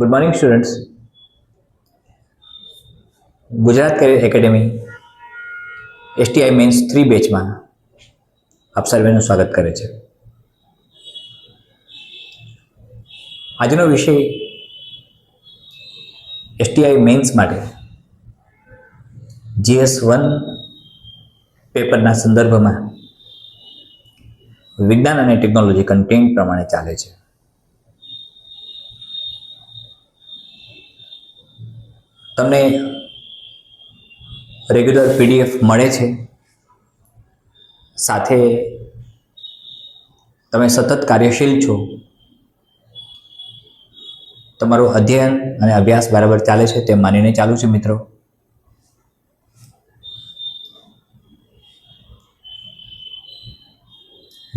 Good morning students. Gujarat career academy STI mains 3 બેચમાં આપ સર્વેનું સ્વાગત કરે છે. આજનો વિષય એસટીઆઈ મેન્સ માટે GS1 પેપરના સંદર્ભમાં વિજ્ઞાન અને ટેકનોલોજી કન્ટેન્ટ પ્રમાણે ચાલે છે. તમને રેગ્યુલર PDF મળે છે, સાથે તમે સતત કાર્યશીલ છો, તમારું અધ્યયન અને અભ્યાસ બરાબર ચાલે છે તે માનીને ચાલુ છે. મિત્રો,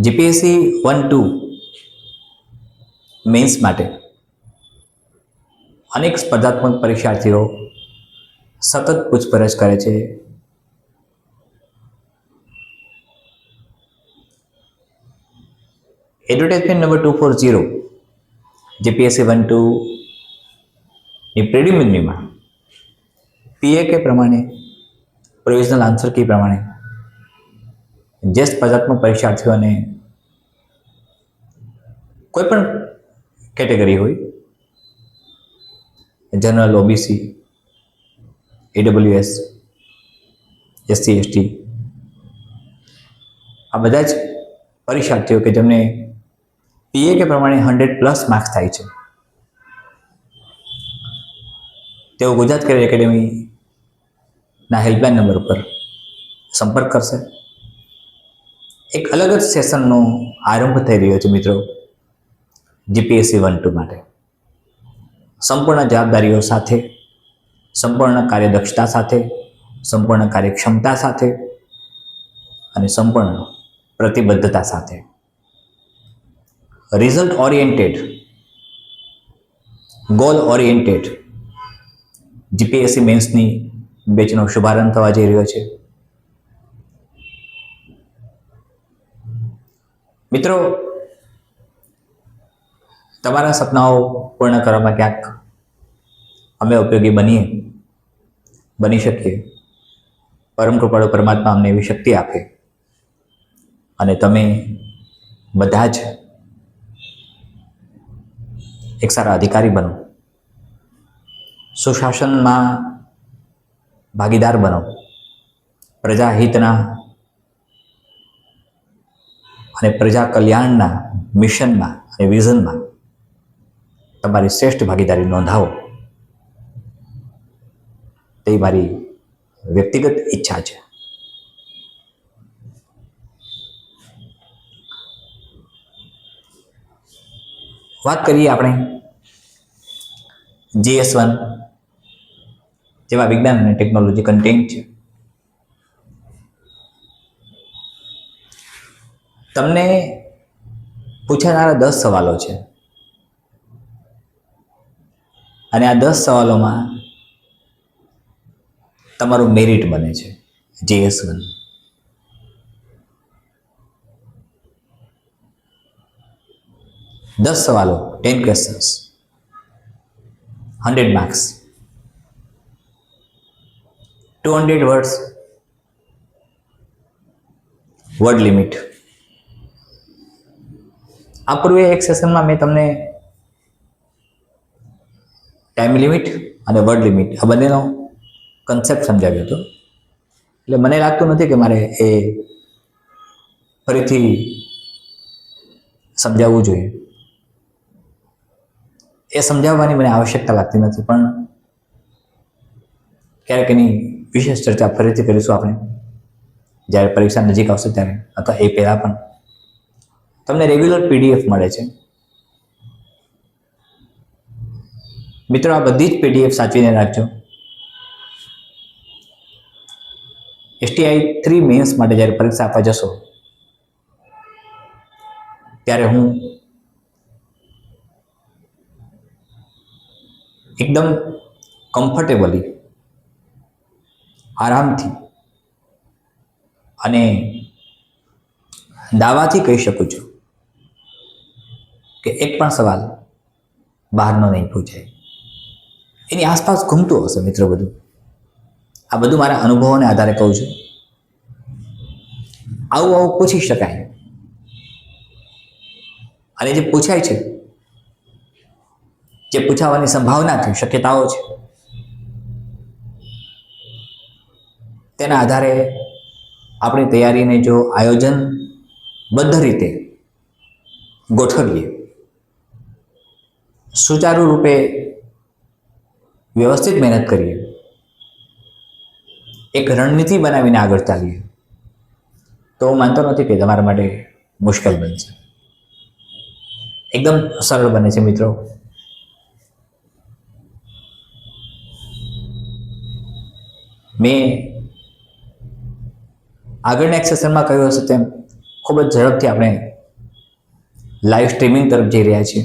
GPSC 1-2 મેન્સ માટે અનેક સ્પર્ધાત્મક પરીક્ષાર્થીઓ સતત પૂછપરછ કરે છે. એડવર્ટાઇઝમેન્ટ નંબર 240 GPSC 1-2 ની પ્રિલિમિનરીમાં PAK પ્રમાણે, પ્રોવિઝનલ આન્સર કી પ્રમાણે જે સ્પર્ધાત્મક પરીક્ષાર્થીઓને કોઈ પણ કેટેગરી હોય, general, OBC, AWS, SC, ST, આ બધા જ પરીક્ષાર્થીઓ કે જેમને PAK પ્રમાણે 100+ માર્ક્સ થાય છે, તેઓ ગુજરાત કરિયર એકેડેમીના હેલ્પલાઇન નંબર ઉપર સંપર્ક કરશે. એક અલગ જ સેશનનો આરંભ થઈ રહ્યો છે મિત્રો, GPSC 1-2 માટે. સંપૂર્ણ જવાબદારીઓ સાથે, સંપૂર્ણ કાર્યદક્ષતા સાથે, સંપૂર્ણ કાર્યક્ષમતા સાથે અને સંપૂર્ણ પ્રતિબદ્ધતા સાથે result oriented, goal oriented GPSC મેન્સની બેચનો શુભારંભ થવા જઈ રહ્યો છે. મિત્રો, તમારા સપનાઓ પૂર્ણ કરવામાં ક્યાંક અમે ઉપયોગી બની શકીએ. પરમ કૃપાળુ પરમાત્મા અમને એવી શક્તિ આપે અને તમે બધા જ એક સારા અધિકારી બનો, સુશાસનમાં ભાગીદાર બનો, પ્રજાહિતના અને પ્રજા કલ્યાણના મિશનમાં અને વિઝનમાં તમારી શ્રેષ્ઠ ભાગીદારી નોંધાવો, તે મારી વ્યક્તિગત ઈચ્છા છે. વાત કરીએ આપણે GS1 જેવા વિજ્ઞાન અને ટેકનોલોજી કન્ટેન્ટ છે. તમને પૂછાનારા 10 સવાલો છે અને આ 10 સવાલોમાં તમારું મેરિટ બને છે. GS1 10 સવાલો, 10 questions, 100 marks, 200 words word limit. આ પૂર્વે એક સેશનમાં મેં તમને ટાઈમ લિમિટ અને વર્ડ લિમિટ આ બંનેનો કન્સેપ્ટ સમજાવ્યો હતો, એટલે મને લાગતું નથી કે મારે એ ફરીથી સમજાવવું જોઈએ. એ સમજાવવાની મને આવશ્યકતા લાગતી નથી, પણ ક્યારેક એની વિશેષ ચર્ચા ફરીથી કરીશું આપણે જ્યારે પરીક્ષા નજીક આવશે ત્યારે, અથવા એ પહેલાં પણ. તમને રેગ્યુલર PDF મળે છે મિત્રો. આ બધી જ PDF સાચવીને રાખજો. STI 3 મેન્સ માટે જ્યારે પરીક્ષા આપવા જશો ત્યારે હું એકદમ કમ્ફર્ટેબલી, આરામથી અને દાવાથી કહી શકું છું કે એક પણ સવાલ બહારનો નહીં પૂછાય. એની આસપાસ ઘૂમતું હશે મિત્રો બધું. આ બધું મારા અનુભવોને આધારે કહું છું. આવું પૂછી શકાય, અને જે પૂછાય છે, જે પૂછાવાની સંભાવના છે, શક્યતાઓ છે, તેના આધારે આપણી તૈયારીને જો આયોજનબદ્ધ રીતે ગોઠવીએ, સુચારુ રૂપે વ્યવસ્થિત મહેનત કરીએ, એક રણનીતિ બનાવીને આગળ ચાલીએ, તો હું માનતો નથી કે તમારા માટે મુશ્કેલ બનશે. એકદમ સરળ બને છે મિત્રો. મેં આગળના એક સેશનમાં કહ્યું હશે તેમ ખૂબ જ ઝડપથી આપણે લાઈવ સ્ટ્રીમિંગ તરફ જઈ રહ્યા છીએ,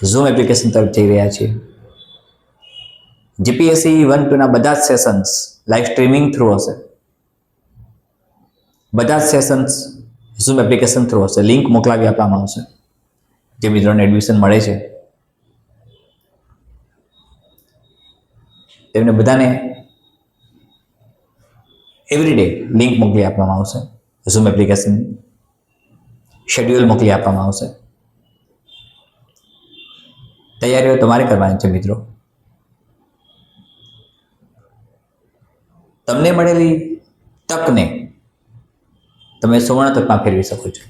ઝૂમ એપ્લિકેશન તરફ જઈ રહ્યા છીએ. જીપીએસસી 1-2 બધા જ સેશન્સ લાઈવ સ્ટ્રીમિંગ થ્રુ હશે. બધા જ સેશન્સ ઝૂમ એપ્લિકેશન થ્રુ હશે. લિંક મોકલાવી આપવામાં આવશે. જે મિત્રોને એડમિશન મળે છે તેમને બધાને એવરીડે લિંક મોકલી આપવામાં આવશે. ઝૂમ એપ્લિકેશન શેડ્યુલ મોકલી આપવામાં આવશે. તૈયારીઓ તમારે કરવાની છે મિત્રો. તમને મળેલી તકને તમે સુવર્ણ તકમાં ફેરવી શકો છો.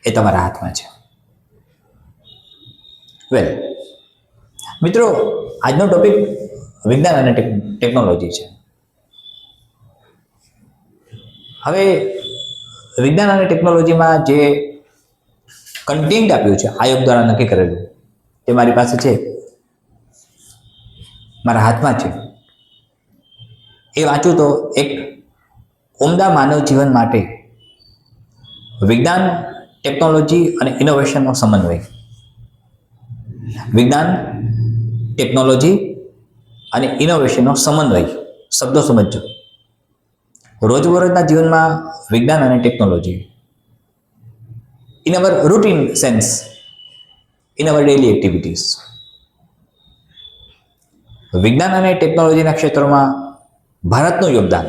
એ તમારા હાથમાં છે. વેલ મિત્રો, આજનો ટોપિક વિજ્ઞાન અને ટેકનોલોજી છે. હવે વિજ્ઞાન અને ટેકનોલોજીમાં જે કન્ટેન્ટ આપ્યું છે આયોગ દ્વારા નક્કી કરેલું, તે મારી પાસે છે, મારા હાથમાં છે. એ વાંચું તો એક ઉમદા માનવ જીવન માટે વિજ્ઞાન, ટેકનોલોજી અને ઇનોવેશનનો સમન્વય. વિજ્ઞાન, ટેકનોલોજી અને ઇનોવેશનનો સમન્વય. શબ્દો સમજજો. રોજબરોજના જીવનમાં વિજ્ઞાન અને technology, in our routine sense, in our daily activities. વિજ્ઞાન અને ટેકનોલોજીના ક્ષેત્રોમાં ભારતનું યોગદાન.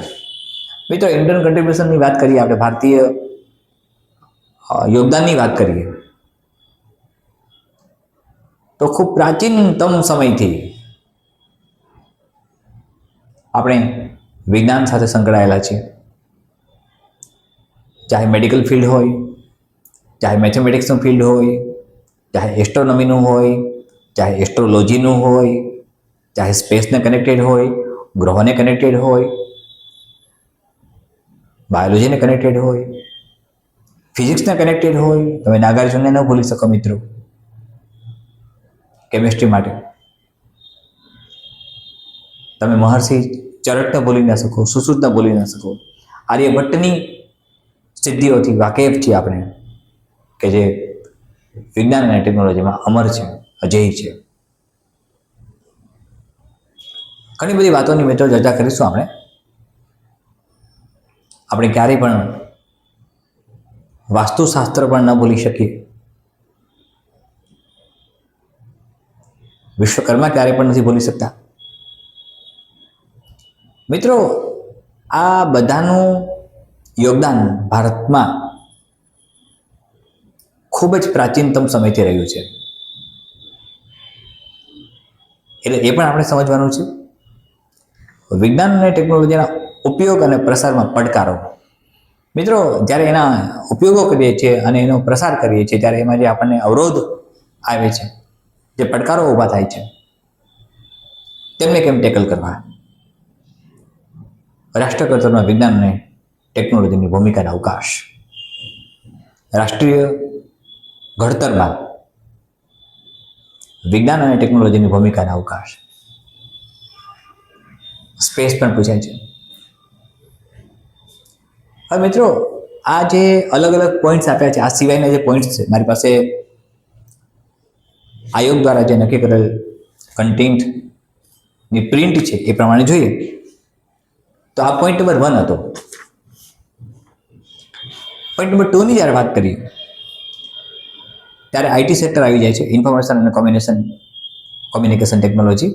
મિત્રો, ઇન્ડિયન કન્ટ્રીબ્યુશનની વાત કરીએ, આપણે ભારતીય યોગદાનની વાત કરીએ, તો ખૂબ પ્રાચીનતમ સમયથી આપણે વિજ્ઞાન સાથે સંકળાયેલા છીએ. ચાહે મેડિકલ ફિલ્ડ હોય, ચાહે મેથેમેટિક્સનું ફિલ્ડ હોય, ચાહે એસ્ટ્રોનોમીનું હોય, ચાહે એસ્ટ્રોલોજીનું હોય, ચાહે સ્પેસને કનેક્ટેડ હોય, ગ્રહોને કનેક્ટેડ હોય, બાયોલોજીને કનેક્ટેડ હોય, ફિઝિક્સને કનેક્ટેડ હોય. તમે નાગાર્જુનને ન ભૂલી શકો મિત્રો, કેમિસ્ટ્રી માટે. તમે મહર્ષિ ચરકને ભૂલી ન શકો, સુશ્રુતને ભૂલી ન શકો. આર્યભટ્ટની સિદ્ધિઓથી વાકેફ છીએ આપણે, કે જે વિજ્ઞાન અને ટેકનોલોજીમાં અમર છે, અજેય છે. ઘણી બધી વાતોની મિત્રો ચર્ચા કરીશું આપણે. આપણે ક્યારેય પણ વાસ્તુશાસ્ત્ર પણ ન ભૂલી શકીએ. વિશ્વકર્મા ક્યારેય પણ નથી ભૂલી શકતા. મિત્રો, આ બધાનું યોગદાન ભારતમાં ખૂબ જ પ્રાચીનતમ સમયથી રહ્યું છે. એટલે એ પણ આપણે સમજવાનું છે. વિજ્ઞાન અને ટેકનોલોજીના ઉપયોગ અને પ્રસારમાં પડકારો. મિત્રો, જ્યારે એના ઉપયોગો કરીએ છીએ અને એનો પ્રસાર કરીએ છીએ, ત્યારે એમાં જે આપણને અવરોધ આવે છે, જે પડકારો ઊભા થાય છે, તેમને કેમ ટેકલ કરવા. રાષ્ટ્રકર્તવ્યમાં વિજ્ઞાન અને ટેકનોલોજીની ભૂમિકાનો અવકાશ. રાષ્ટ્રીય ઘડતરમાં વિજ્ઞાન અને ટેકનોલોજીની ભૂમિકાનો અવકાશ. સ્પેસ પણ પૂછાય છે. હવે મિત્રો, આ જે અલગ અલગ પોઈન્ટ્સ આપ્યા છે, આ સિવાયના જે પોઈન્ટ્સ છે મારી પાસે આયોગ દ્વારા જે નક્કી કરેલ કન્ટેન્ટની પ્રિન્ટ છે એ પ્રમાણે જોઈએ તો આ પોઈન્ટ નંબર 1 હતો. પોઈન્ટ નંબર 2 ની જ્યારે વાત કરીએ ત્યારે આઈટી સેક્ટર આવી જાય છે, ઇન્ફોર્મેશન અને કોમ્યુનિકેશન ટેકનોલોજી,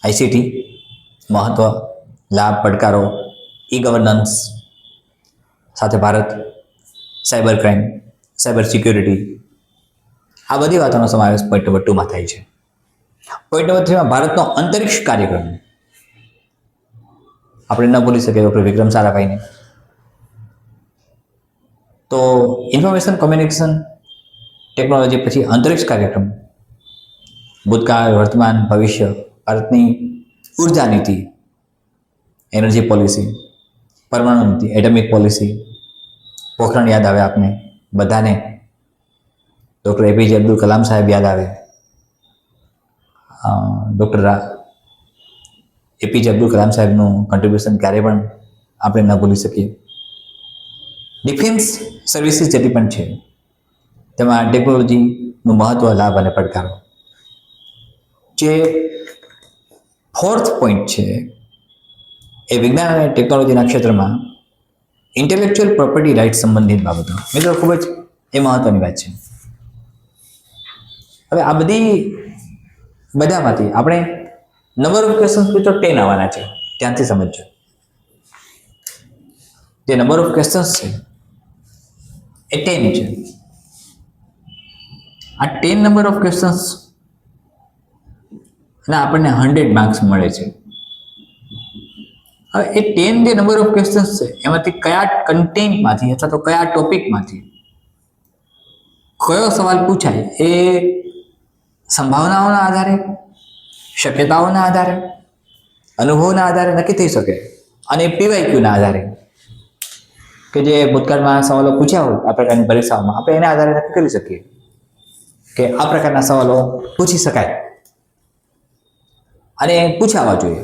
આઈસીટી, મહત્વ, લાભ, પડકારો, ઈ ગવર્નન્સ, સાથે Bharat, cyber crime, cyber security, આ બધી વાતોનો સમાવેશ પોઈન્ટ નંબર 2 માં થાય છે. પોઈન્ટ નંબર 3 માં ભારતનો અંતરિક્ષ કાર્યક્રમ. આપણે ન ભૂલી શકીએ ડૉક્ટર વિક્રમ સારાભાઈને. તો ઇન્ફોર્મેશન કોમ્યુનિકેશન ટેકનોલોજી પછી અંતરિક્ષ કાર્યક્રમ, ભૂતકાળ, વર્તમાન, ભવિષ્ય, ભારતની ઉર્જા નીતિ, એનર્જી પોલિસી, પરમાણુ નીતિ, એટમિક પોલિસી, પોખરણ યાદ આવે આપને બધાને, ડૉક્ટર એપીજે અબ્દુલ કલામ સાહેબ યાદ આવે, ડૉક્ટર એપીજે અબ્દુલ કલામ સાહેબનું કન્ટ્રીબ્યુશન ક્યારેય પણ આપણે ન ભૂલી શકીએ. ડિફેન્સ સર્વિસીસ જેટલી પણ છે તેમાં ટેકનોલોજીનું મહત્વ, લાભ અને પડકારો. જે 4th પોઈન્ટ છે એ વિજ્ઞાન અને ટેકનોલોજીના ક્ષેત્રમાં ઇન્ટેલેક્ચુઅલ પ્રોપર્ટી રાઇટ સંબંધિત બાબતો. મિત્રો ખૂબ જ એ મહત્વની વાત છે. હવે આ બધામાંથી આપણે નંબર ઓફ ક્વેશ્ચન્સ મિત્રો 10 આવવાના છે, ત્યાંથી સમજજો. જે નંબર ઓફ ક્વેશ્ચન્સ છે એ 10 છે. આ 10 નંબર ઓફ ક્વેશ્ચન્સ અને આપણને 100 માર્ક્સ મળે છે. હવે એ 10 જે નંબર ઓફ ક્વેશ્ચન્સ છે એમાંથી કયા કન્ટેન્ટમાંથી અથવા તો કયા ટોપિકમાંથી કયો સવાલ પૂછાય એ સંભાવનાઓના આધારે, શક્યતાઓના આધારે, અનુભવના આધારે નક્કી થઈ શકે. અને પીવાયક્યુના આધારે, કે જે ભૂતકાળમાં સવાલો પૂછ્યા હોય આ પ્રકારની પરીક્ષાઓમાં, આપણે એના આધારે નક્કી કરી શકીએ કે આ પ્રકારના સવાલો પૂછી શકાય અને પૂછાવા જોઈએ.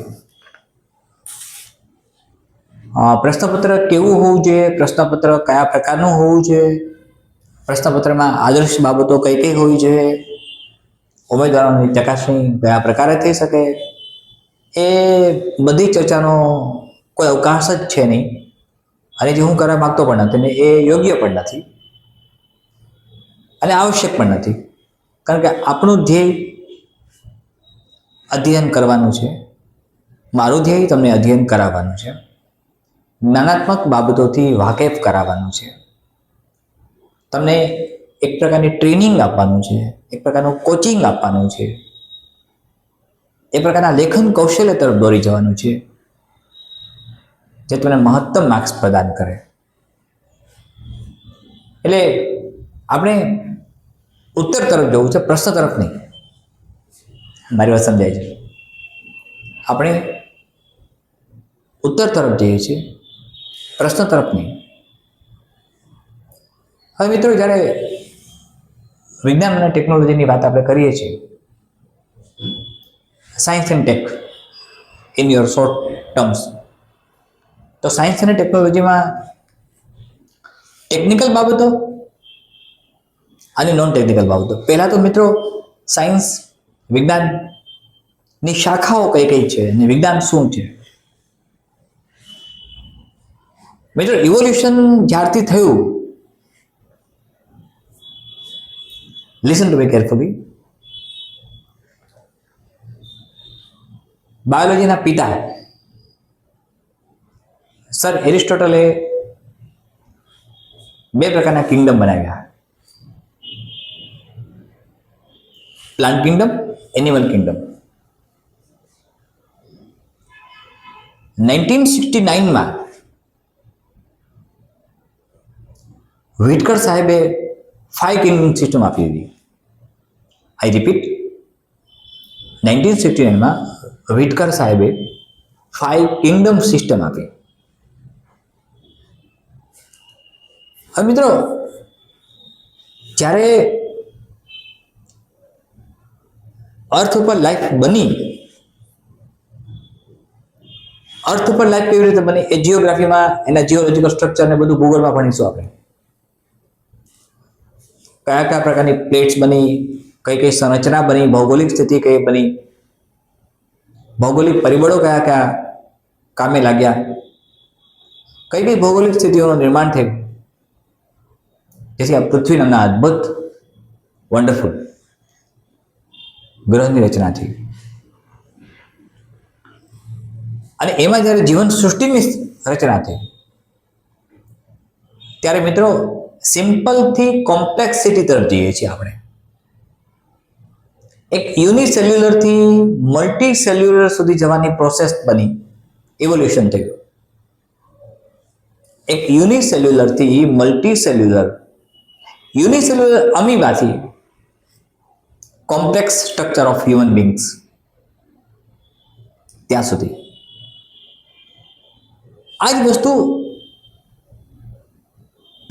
પ્રશ્નપત્ર કેવું હોવું જોઈએ, પ્રશ્નપત્ર કયા પ્રકારનું હોવું જોઈએ, પ્રશ્નપત્રમાં આદર્શ બાબતો કઈ કઈ હોવી જોઈએ, ઉમેદવારોની ચકાસણી કયા પ્રકારે થઈ શકે, એ બધી ચર્ચાનો કોઈ અવકાશ જ છે નહીં. અને જે હું કરવા માગતો પણ નથી ને એ યોગ્ય પણ નથી અને આવશ્યક પણ નથી. કારણ કે આપણું ધ્યેય અધ્યયન કરવાનું છે. મારું ધ્યેય તમને અધ્યયન કરાવવાનું છે, જ્ઞાનાત્મક બાબતોથી વાકેફ કરાવવાનું છે, તમને એક પ્રકારની ટ્રેનિંગ આપવાનું છે, એક પ્રકારનું કોચિંગ આપવાનું છે, એક પ્રકારના લેખન કૌશલ્ય તરફ દોરી જવાનું છે જે તમને મહત્તમ માર્ક્સ પ્રદાન કરે. એટલે આપણે ઉત્તર તરફ જવું છે, પ્રશ્ન તરફ નહીં. મારી વાત સમજાય છે? આપણે ઉત્તર તરફ જઈએ છીએ, પ્રશ્ન તરફ નહીં. હવે મિત્રો, જ્યારે વિજ્ઞાન અને ટેકનોલોજીની વાત આપણે કરીએ છીએ, science and take in your short terms, તો સાયન્સ અને ટેકનોલોજીમાં ટેકનિકલ બાબતો અને નોન ટેકનિકલ બાબતો. પહેલાં તો મિત્રો સાયન્સ, વિજ્ઞાનની શાખાઓ કઈ કઈ છે અને વિજ્ઞાન શું છે. મિત્રો, ઇવોલ્યુશન જ્યારથી થયું, લિસન ટુ મી કેરફુલી, બાયોલોજીના પિતા સર એરિસ્ટોટલે 2 પ્રકારના કિંગડમ બનાવ્યા: પ્લાન્ટ કિંગડમ, એનિમલ કિંગડમ. 1969માં વ્હિટકર સાહેબે 5 કિંગડમ સિસ્ટમ આપી હતી. આઈ રિપીટ, 1969માં વ્હિટકર સાહેબે 5 કિંગડમ સિસ્ટમ આપી. હવે મિત્રો, જ્યારે અર્થ ઉપર લાઈફ બની, અર્થ ઉપર લાઈફ કેવી રીતે બની એ જીઓગ્રાફીમાં એના જીઓલોજીકલ સ્ટ્રક્ચર ને બધું ભૂગોળમાં ભણીશું આપણે. કયા કયા પ્રકારની પ્લેટ્સ બની, કઈ કઈ સંરચના બની, ભૌગોલિક સ્થિતિ કઈ બની, ભૌગોલિક પરિબળો કયા કયા કામે લાગ્યા, કઈ કઈ ભૌગોલિક સ્થિતિઓનું નિર્માણ થયું જેથી આ પૃથ્વી નામના અદ્ભુત, વન્ડરફુલ ગ્રહની રચના થઈ અને એમાં જ્યારે જીવન સૃષ્ટિની રચના થઈ ત્યારે મિત્રો સિમ્પલથી કોમ્પ્લેક્સિટી તરફ જઈએ છીએ આપણે. એક યુનિસેલ્યુલરથી મલ્ટી સેલ્યુલર સુધી જવાની પ્રોસેસ બની, ઇવોલ્યુશન થયું. એક યુનિસેલ્યુલરથી મલ્ટી સેલ્યુલર, યુનિસેલ્યુલર અમીબાથી complex structure of human beings, ત્યાં સુધી. આ જ વસ્તુ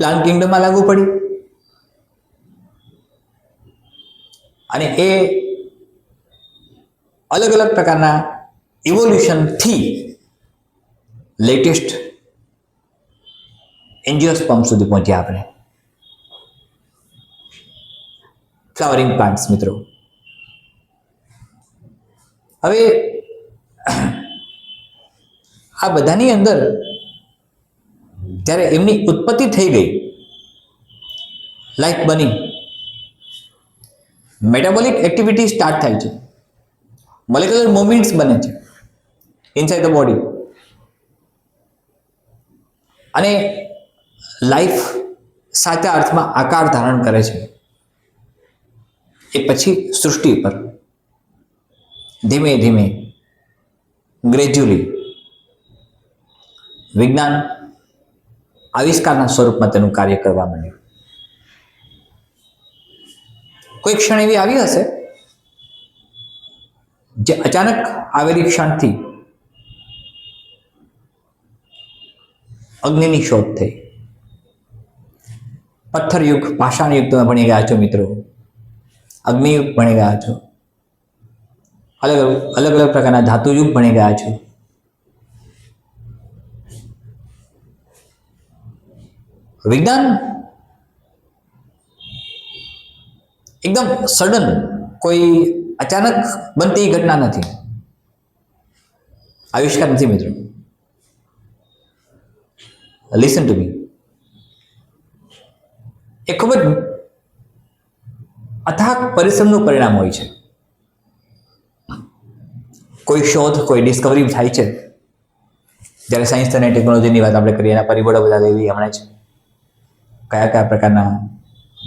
પ્લાન્ટ કિંગડમમાં લાગુ પડી અને એ અલગ અલગ પ્રકારના ઇવોલ્યુશનથી લેટેસ્ટ એન્જિયોસ્પર્મ સુધી પહોંચ્યા આપણે. ફ્લાવરિંગ પ્લાન્ટ્સ મિત્રો. હવે આ બધાની અંદર જ્યારે એમની ઉત્પત્તિ થઈ ગઈ, લાઈફ બની, મેટાબોલિક એક્ટિવિટી સ્ટાર્ટ થાય છે, મોલેક્યુલર મૂવમેન્ટ્સ બને છે ઇનસાઇડ ધ બોડી અને લાઈફ સાચા અર્થમાં આકાર ધારણ કરે છે. એ પછી સૃષ્ટિ પર ધીમે ધીમે ગ્રેજ્યુઅલી વિજ્ઞાન આવિષ્કારના સ્વરૂપમાં તેનું કાર્ય કરવા માંડ્યું. કોઈ ક્ષણ એવી આવી હશે જે અચાનક આવેલી ક્ષણથી અગ્નિની શોધ થઈ. પથ્થર યુગ, પાષાણ યુગ તમે ભણી ગયા છો મિત્રો, અગ્નિયુગ ભણી ગયા છો, અલગ અલગ પ્રકારના ધાતુ યુગ ભણી ગયા છો. વિજ્ઞાન એકદમ સડન, કોઈ અચાનક બનતી ઘટના નથી, આવિષ્કાર નથી મિત્રો. લિસન ટુ મી. એ ખૂબ જ અથાગ પરિશ્રમનું પરિણામ હોય છે. કોઈ શોધ, કોઈ ડિસ્કવરી થાય છે, જ્યારે સાયન્સ અને ટેકનોલોજીની વાત આપણે કરીએ, એના પરિબળો બધા લેવી હમણાં જ કયા કયા પ્રકારના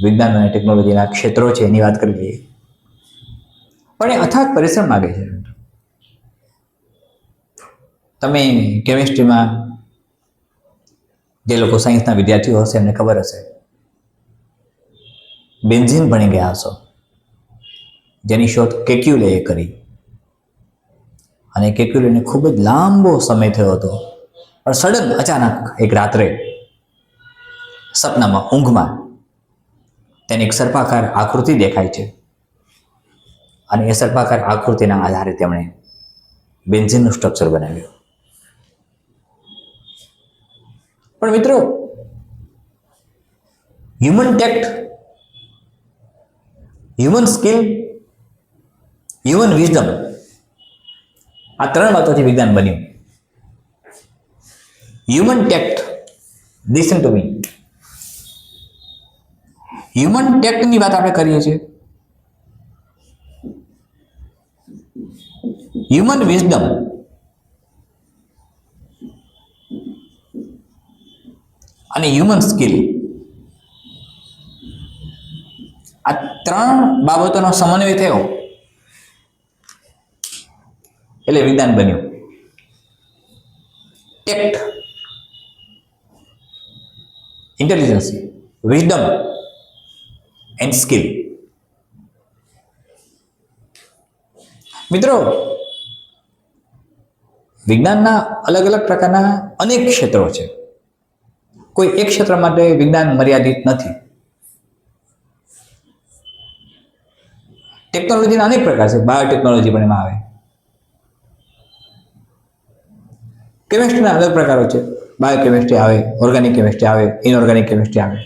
વિજ્ઞાન અને ટેકનોલોજીના ક્ષેત્રો છે એની વાત કરી લઈએ. પણ એ અથાગ પરિશ્રમ માગે છે. તમે કેમિસ્ટ્રીમાં જે લોકો સાયન્સના વિદ્યાર્થીઓ હશે એમને ખબર હશે, બેન્ઝીન ભણી ગયા હશો, જેની શોધ કેક્યુલેએ કરી અને કેક્યુલેને ખૂબ જ લાંબો સમય થયો હતો. પણ સડન અચાનક એક રાત્રે સપનામાં, ઊંઘમાં તેને એક સર્પાકાર આકૃતિ દેખાય છે અને એ સર્પાકાર આકૃતિના આધારે તેમણે બેન્ઝીનનું સ્ટ્રક્ચર બનાવ્યું. પણ મિત્રો, human tact, human skill, human wisdom, આ ત્રણ વાતોથી વિજ્ઞાન બન્યું. Human tact, listen to me. Human ટેક્ટની વાત આપણે કરીએ છીએ. હ્યુમન વિઝડમ અને હ્યુમન સ્કિલ, આ ત્રણ બાબતોનો સમન્વય થયો એટલે વિજ્ઞાન બન્યું. Tact, intelligence, wisdom and skill. મિત્રો, વિજ્ઞાનના અલગ અલગ પ્રકારના અનેક ક્ષેત્રો છે. કોઈ એક ક્ષેત્ર માટે વિજ્ઞાન મર્યાદિત નથી. ટેકનોલોજીના અનેક પ્રકાર છે. બાયોટેકનોલોજી પણ એમાં આવે. કેમિસ્ટ્રીના અલગ પ્રકારો છે. બાયોકેમિસ્ટ્રી આવે, ઓર્ગેનિક કેમિસ્ટ્રી આવે, ઇનઓર્ગેનિક કેમિસ્ટ્રી આવે.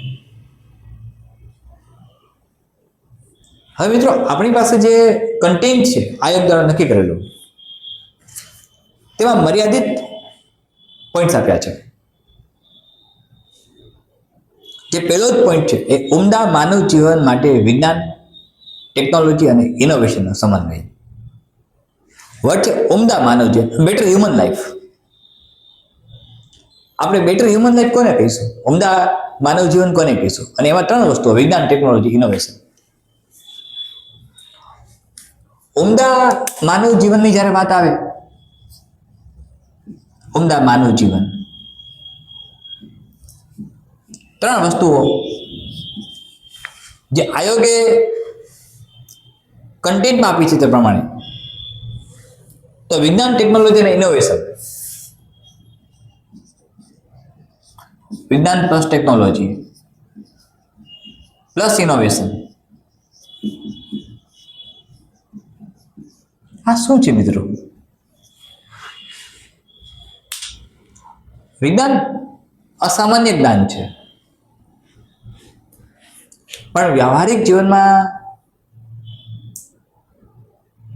હવે મિત્રો, આપણી પાસે જે કન્ટેન્ટ છે આયોગ દ્વારા નક્કી કરેલું, તેમાં મર્યાદિત પોઈન્ટ્સ આપ્યા છે. જે પહેલો જ પોઈન્ટ છે એ ઉમદા માનવ જીવન માટે વિજ્ઞાન ટેકનોલોજી અને ઇનોવેશનનો સમન્વય. વર્ડ છે ઉમદા માનવ જીવન, બેટર હ્યુમન લાઈફ. આપણે બેટર હ્યુમન લાઈફ કોને કહીશું? ઉમદા માનવ જીવન કોને કહીશું? અને એમાં ત્રણ વસ્તુઓ: વિજ્ઞાન, ટેકનોલોજી, ઇનોવેશન. ઉમદા માનવ જીવનની જ્યારે વાત આવે, ઉમદા માનવ જીવન, ત્રણ વસ્તુઓ જે આયોગે કન્ટેન્ટમાં આપી છે તે પ્રમાણે, તો વિજ્ઞાન, ટેકનોલોજી અને ઇનોવેશન. વિજ્ઞાન પ્લસ ટેકનોલોજી પ્લસ ઇનોવેશન. આ શું છે મિત્રો? વિજ્ઞાન અસામાન્ય જ્ઞાન છે, પણ વ્યવહારિક જીવનમાં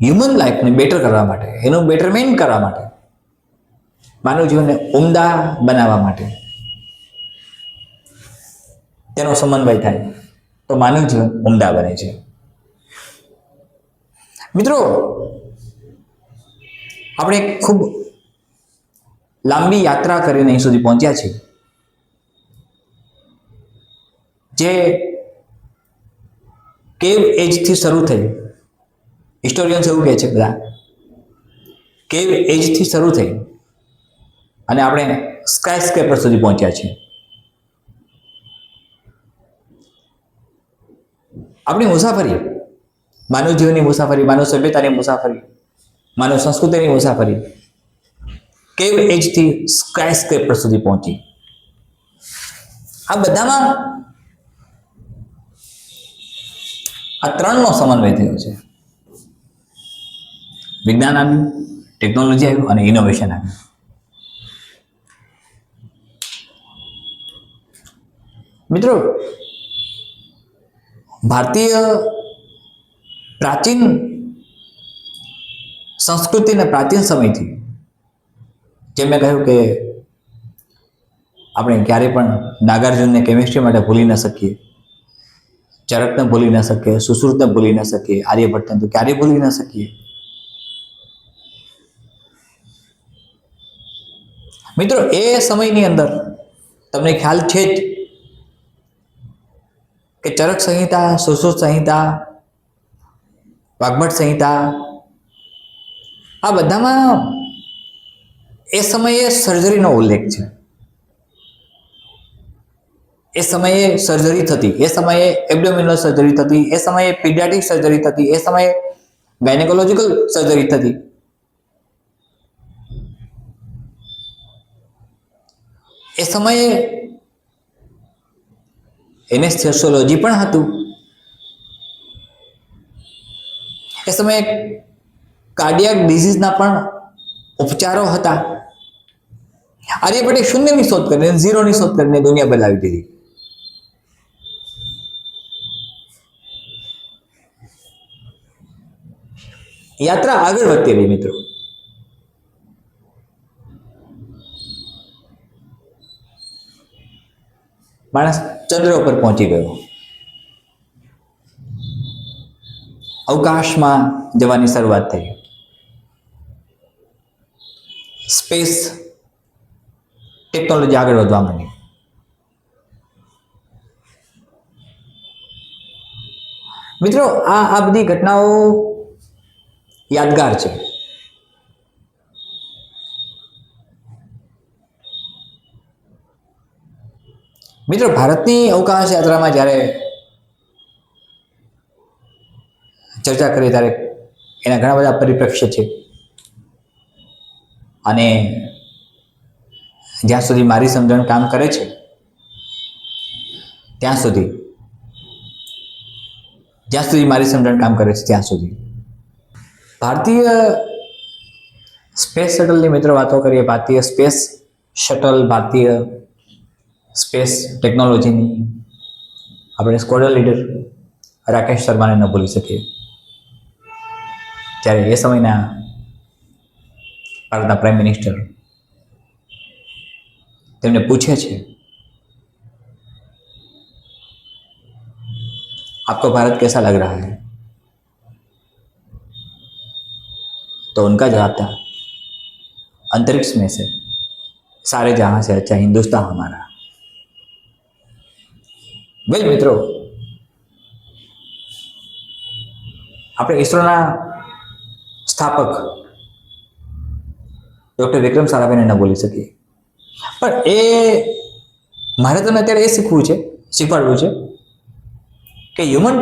હ્યુમન લાઈફને બેટર કરવા માટે, એનું બેટરમેન્ટ કરવા માટે, માનવ જીવનને ઉમદા બનાવવા માટે તેનો સમન્વય થાય તો માનવ જીવન ઉમદા બને છે. મિત્રો, આપણે ખૂબ લાંબી યાત્રા કરીને અહીં સુધી પહોંચ્યા છીએ, જે કેવ એજથી શરૂ થઈ. હિસ્ટોરિયન્સ એવું કહે છે બધા, કેવ એજથી શરૂ થઈ અને આપણે સ્કાય સ્કેપર સુધી પહોંચ્યા છીએ. આપણી મુસાફરી, માનવ જીવનની મુસાફરી, માનવ સભ્યતાની મુસાફરી, માનવ સંસ્કૃતિની મુસાફરી કેવ એજથી સ્કાય સ્કેપર સુધી પહોંચી. આ બધામાં આ ત્રણનો સમન્વય થયો છે. વિજ્ઞાન આવ્યું, ટેકનોલોજી આવ્યું અને ઇનોવેશન આવ્યું. મિત્રો, ભારતીય પ્રાચીન સંસ્કૃતિને પ્રાચીન સમયથી, જેમ મેં કહ્યું કે આપણે ક્યારેય પણ નાગાર્જુનને કેમિસ્ટ્રી માટે ભૂલી ન શકીએ, ચરકને ભૂલી ન શકીએ, સુશ્રુતને ભૂલી ન શકીએ, આર્યભટ્ટને તો ક્યારેય ભૂલી ન શકીએ. મિત્રો, એ સમયની અંદર તમને ખ્યાલ છે જ કે ચરક સંહિતા, સુશ્રુત સંહિતા, વાગ્ભટ સંહિતા, આ બધામાં એ સમયે સર્જરીનો ઉલ્લેખ છે. એ સમયે સર્જરી થતી, એ સમયે એબ્ડોમિનલ સર્જરી થતી, એ સમયે પીડિયાટ્રિક સર્જરી થતી, એ સમયે ગાયનેકોલોજીકલ સર્જરી થતી. એ સમયે એનેસ્થેસિયોલોજી પણ હતું. એ સમયે કાર્ડિયાક ડિઝીઝના પણ ઉપચારો હતા. આર્યભટ્ટે શૂન્યની શોધ કરીને, ઝીરોની શોધ કરીને દુનિયા બદલાવી દીધી. યાત્રા આગળ વધતી રહી મિત્રો. માણસ ચંદ્ર ઉપર પહોંચી ગયો, અવકાશમાં જવાની શરૂઆત થઈ, સ્પેસ ટેકનોલોજી આગળ વધવા માંડી. મિત્રો, આ બધી ઘટનાઓ યાદગાર છે. મિત્રો, ભારતની અવકાશ યાત્રામાં જ્યારે ચર્ચા કરીએ ત્યારે એના ઘણા બધા પરિપ્રેક્ષ્ય છે. અને જ્યાં સુધી મારી સમજણ કામ કરે છે ત્યાં સુધી ભારતીય સ્પેસ શટલની મિત્રો વાતો કરીએ, ભારતીય સ્પેસ શટલ, ભારતીય સ્પેસ ટેકનોલોજીની આપણે સ્ક્વોડ્રન લીડર રાકેશ શર્માને ન ભૂલી શકીએ. જ્યારે એ સમયના ભારતના પ્રાઇમ મિનિસ્ટર તેમને પૂછે છે, आपको भारत कैसा लग रहा है? तो उनका जवाब था अंतरिक्ष में से सारे जहां से अच्छा हिंदुस्तान हमारा। वेल मित्रों, આપણે ઈસરોના સ્થાપક ડોક્ટર વિક્રમ સારાભાઈને ન બોલી શકીએ, પણ એ મારે તમને અત્યારે એ શીખવાડવું છે કે હ્યુમન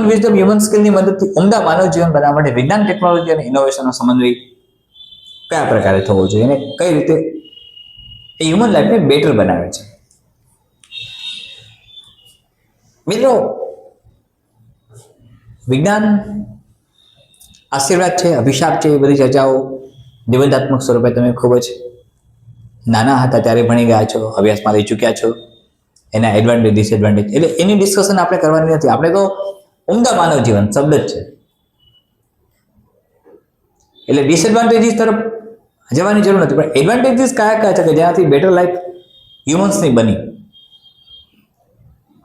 વિઝડમ, હ્યુમન સ્કિલની મદદથી ઉમદા માનવ જીવન બનાવવા માટે વિજ્ઞાન, ટેકનોલોજી અને ઇનોવેશનનો સમન્વય કયા પ્રકારે થવો જોઈએ અને કઈ રીતે એ હ્યુમન લાઈફને બેટર બનાવે છે. મિત્રો, વિજ્ઞાન આશીર્વાદ છે, અભિશાપ છે, એ બધી ચર્ચાઓ નિબંધાત્મક સ્વરૂપે તમે ખૂબ જ નાના હતા ત્યારે ભણી ગયા છો, અભ્યાસમાં લઈ ચૂક્યા છો. એના એડવાન્ટેજ, ડિસએડવાન્ટેજ એટલે એની ડિસ્કશન આપણે કરવાની નથી. આપણે તો ઉમદા માનવ જીવન શબ્દ જ છે, એટલે ડિસએડવાન્ટેજીસ તરફ જવાની જરૂર નથી. પણ એડવાન્ટેજીસ કયા કયા છે કે જેનાથી બેટર લાઈફ હ્યુમન્સની બની?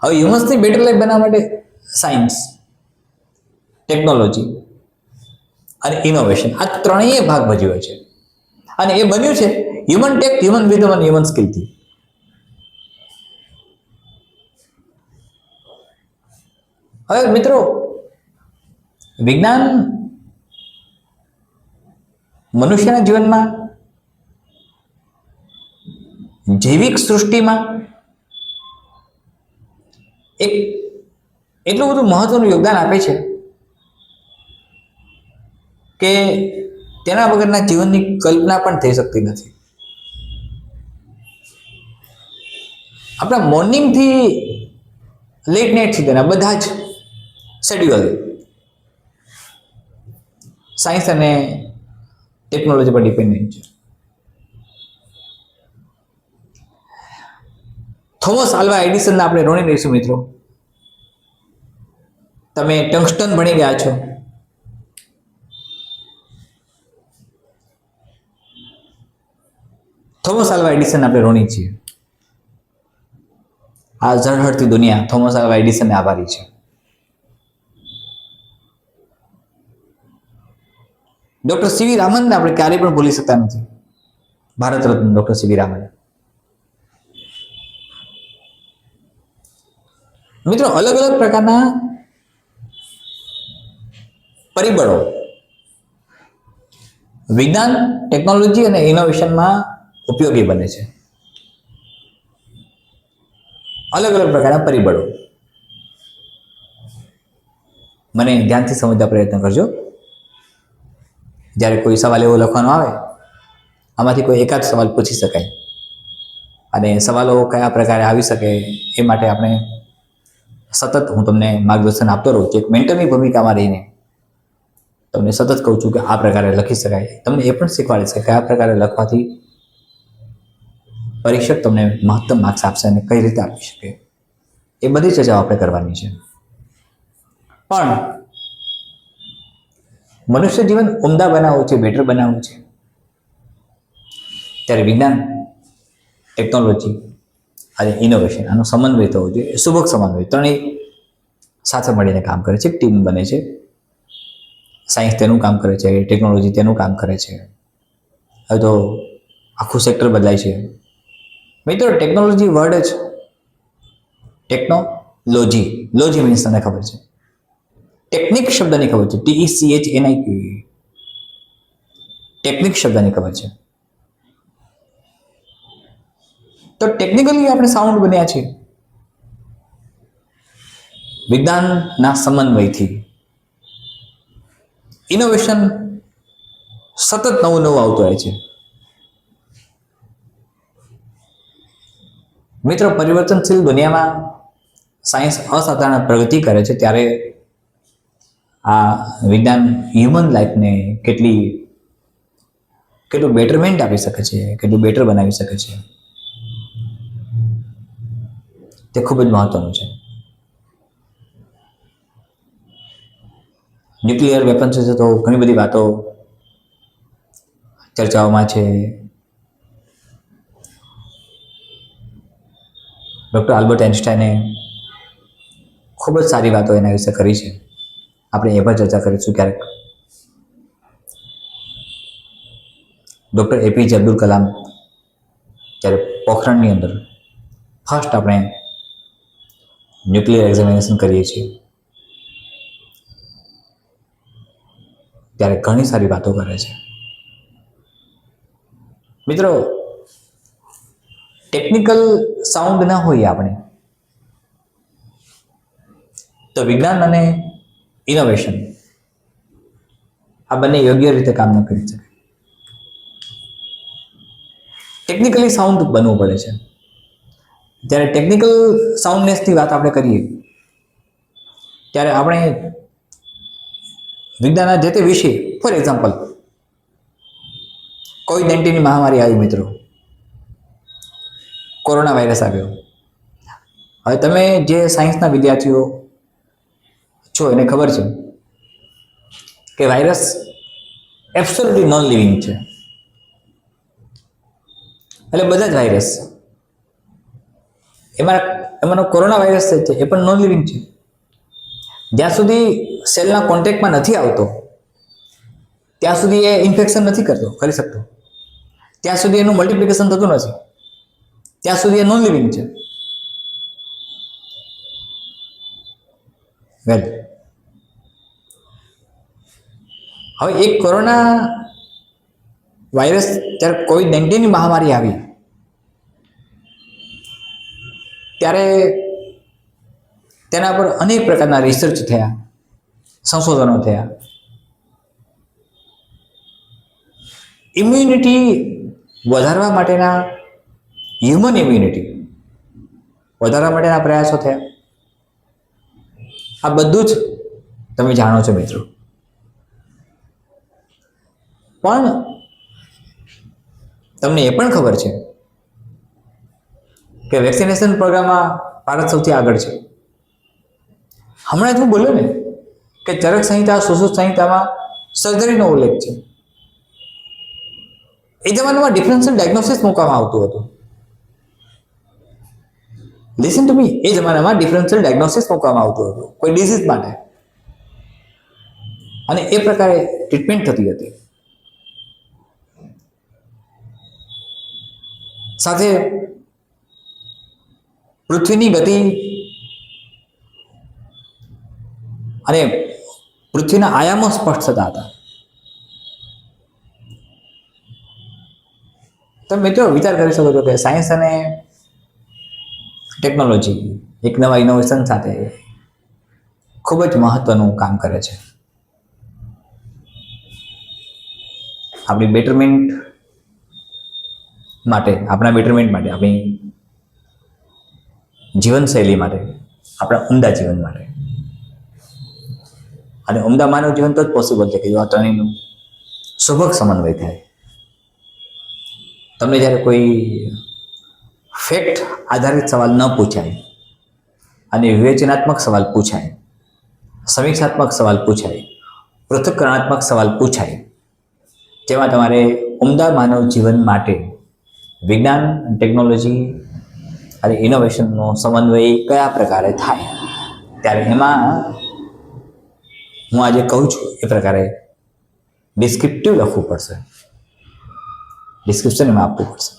હવે હ્યુમન્સની બેટર લાઈફ બનાવવા માટે સાયન્સ, ટેકનોલોજી અને ઇનોવેશન આ ત્રણેય ભાગ ભજવે છે. અને એ બન્યું છે હ્યુમન ટેક, હ્યુમન વિઝડમ અને હ્યુમન સ્કિલથી. હવે મિત્રો, વિજ્ઞાન મનુષ્યના જીવનમાં, જૈવિક સૃષ્ટિમાં એક એટલું બધું મહત્વનું યોગદાન આપે છે કે તેના વગરના જીવનની કલ્પના પણ થઈ શકતી નથી. આપણા મોર્નિંગથી લેટ નાઇટ સુધીના બધા જ શેડ્યુલ સાયન્સ અને ટેકનોલોજી પર ડિપેન્ડન્ટ છે. થોમસ આલ્વા એડિસનના આપણે ઋણી રહીશું. મિત્રો, તમે ટંગસ્ટન ભણી ગયા છો. થોમસ આલ્વા એડિસન આપણે ઋણી છીએ. આ ઝળહળતી દુનિયા થોમસ આલ્વા એડિસનને આભારી છે. ડોક્ટર સીવી રામનને આપણે ક્યારેય પણ ભૂલી શકતા નથી. ભારત રત્ન ડોક્ટર સીવી રામન. મિત્રો, અલગ અલગ પ્રકારના પરિબળો વિજ્ઞાન, ટેકનોલોજી અને ઇનોવેશનમાં ઉપયોગી બને છે. અલગ અલગ પ્રકારના પરિબળો મને ધ્યાનથી સમજવા પ્રયત્ન કરજો. જ્યારે કોઈ સવાલ એવો લખવાનો આવે, આમાંથી કોઈ એકાદ સવાલ પૂછી શકાય અને સવાલો કયા પ્રકારે આવી શકે એ માટે આપણે સતત હું તમને માર્ગદર્શન આપતો રહું છું. એક મેન્ટરની ભૂમિકામાં રહીને તમને સતત કહું છું કે આ પ્રકારે લખી શકાય. તમને એ પણ શીખવાડે છે કે કયા પ્રકારે લખવાથી પરીક્ષક તમને મહત્તમ માર્ક્સ આપશે અને કઈ રીતે આપી શકે. એ બધી ચર્ચાઓ આપણે કરવાની છે. પણ મનુષ્ય જીવન ઉમદા બનાવવું છે, બેટર બનાવવું છે, ત્યારે વિજ્ઞાન, ટેકનોલોજી અને ઇનોવેશન આનો સમન્વય થવો જોઈએ. સુભગ સમન્વય, ત્રણેય સાથે મળીને કામ કરે છે, ટીમ બને છે. સાયન્સ તેનું કામ કરે છે, ટેકનોલોજી તેનું કામ કરે છે. હવે તો આખું સેક્ટર બદલાય છે. મિત્રો, ટેકનોલોજી વર્ડ જ ટેકનોલોજી, લોજી મીન્સ તમને ખબર છે. ટેકનિક શબ્દની ખબર છે, TECHNIQ. ટેકનિક શબ્દની ખબર છે. તો ટેકનિકલી આપણે સાઉન્ડ બન્યા છીએ વિજ્ઞાનના સમન્વયથી. ઇનોવેશન સતત નવું નવું આવતું રહે છે. મિત્રો, પરિવર્તનશીલ દુનિયામાં સાયન્સ અસાધારણ પ્રગતિ કરે છે ત્યારે આ વિજ્ઞાન હ્યુમન લાઈફને કેટલું બેટરમેન્ટ આપી શકે છે, કેટલું બેટર બનાવી શકે છે, તે ખૂબ જ મહત્વનું છે. ન્યુક્લિયર વેપન્સ છે તો ઘણી બધી વાતો ચર્ચાઓમાં છે. ડૉક્ટર આલ્બર્ટ આઇન્સ્ટાઈને ખૂબ જ સારી વાતો એના વિશે કરી છે. આપણે એ પર ચર્ચા કરીશું ક્યારેક. ડૉક્ટર એપીજે અબ્દુલ કલામ જ્યારે પોખરણની અંદર ફર્સ્ટ આપણે ન્યુક્લિયર એક્ઝામિનેશન કરીએ છીએ ત્યારે ઘણી સારી વાતો કરે છે. મિત્રો, ટેકનિકલ સાઉન્ડ ના હોઈએ આપણે તો વિજ્ઞાન અને ઇનોવેશન આ બંને યોગ્ય રીતે કામ ન કરી શકે. ટેકનિકલી સાઉન્ડ બનવું પડે છે. જ્યારે ટેકનિકલ સાઉન્ડનેસની વાત આપણે કરીએ ત્યારે આપણે વિજ્ઞાનના જે તે વિષય, ફોર એક્ઝામ્પલ COVID-19ની મહામારી આવી મિત્રો, કોરોના વાયરસ આવ્યો. હવે તમે જે સાયન્સના વિદ્યાર્થીઓ છો એને ખબર છે કે વાયરસ એબ્સોલ્યુટલી નોન લિવિંગ છે. એટલે બધા જ વાયરસ, એમાંનો કોરોના વાયરસ છે એ પણ નોન લિવિંગ છે. જ્યાં સુધી સેલના કોન્ટેક્ટમાં નથી આવતો ત્યાં સુધી એ ઇન્ફેક્શન નથી કરી શકતો, ત્યાં સુધી એનું મલ્ટિપ્લિકેશન થતું નથી, ત્યાં સુધી એ નોન લિવિંગ છે. વેલ, હવે એક કોરોના વાયરસ જ્યારે COVID-19ની મહામારી આવી ત્યારે તેના પર અનેક પ્રકારના રિસર્ચ થયા, સંશોધનો થયા. ઇમ્યુનિટી વધારવા માટેના, હ્યુમન ઇમ્યુનિટી વધારવા માટેના પ્રયાસો થયા. આ બધું જ તમે જાણો છો મિત્રો. પણ તમને એ પણ ખબર છે કે વેક્સિનેશન પ્રોગ્રામમાં ભારત સૌથી આગળ છે. હમણાં જ હું બોલ્યો ને કે ચરક સંહિતા, સુશ્રુત સંહિતામાં સર્જરીનો ઉલ્લેખ છે. એ જમાનામાં ડિફરન્શિયલ ડાયગ્નોસિસ મૂકવામાં આવતું હતું. લિસન ટુ મી, એ જમાનામાં ડિફરન્શિયલ ડાયગ્નોસિસ મૂકવામાં આવતું હતું કોઈ ડિઝીઝ માટે, અને એ પ્રકારે ટ્રીટમેન્ટ થતી હતી. સાથે પૃથ્વીની ગતિ અને પૃથ્વીના આયામો સ્પષ્ટ થતા હતા. તમે મિત્રો વિચાર કરી શકો છો કે સાયન્સ અને ટેકનોલોજી એક નવા ઇનોવેશન સાથે ખૂબ જ મહત્વનું કામ કરે છે. આપણી બેટરમેન્ટ માટે, આપણા બેટરમેન્ટ માટે, આપણી જીવનશૈલી માટે, આપણા ઉમદા જીવન માટે. અને ઉમદા માનવ જીવન તો જ પોસિબલ છે કે જો આ ત્રણેયનું સુભગ સમન્વય થાય. તમને જ્યારે કોઈ ફેક્ટ આધારિત સવાલ ન પૂછાય અને વિવેચનાત્મક સવાલ પૂછાય, સમીક્ષાત્મક સવાલ પૂછાય, પૃથક્કરણાત્મક સવાલ પૂછાય, જેમાં તમારે ઉમદા માનવ જીવન માટે વિજ્ઞાન, ટેકનોલોજી અને ઇનોવેશનનો સમન્વય કયા પ્રકારે થાય, ત્યારે એમાં હું આજે કહું છું એ પ્રકારે ડિસ્ક્રિપ્ટિવ લખવું પડશે, ડિસ્ક્રિપ્શન એમાં આપવું પડશે.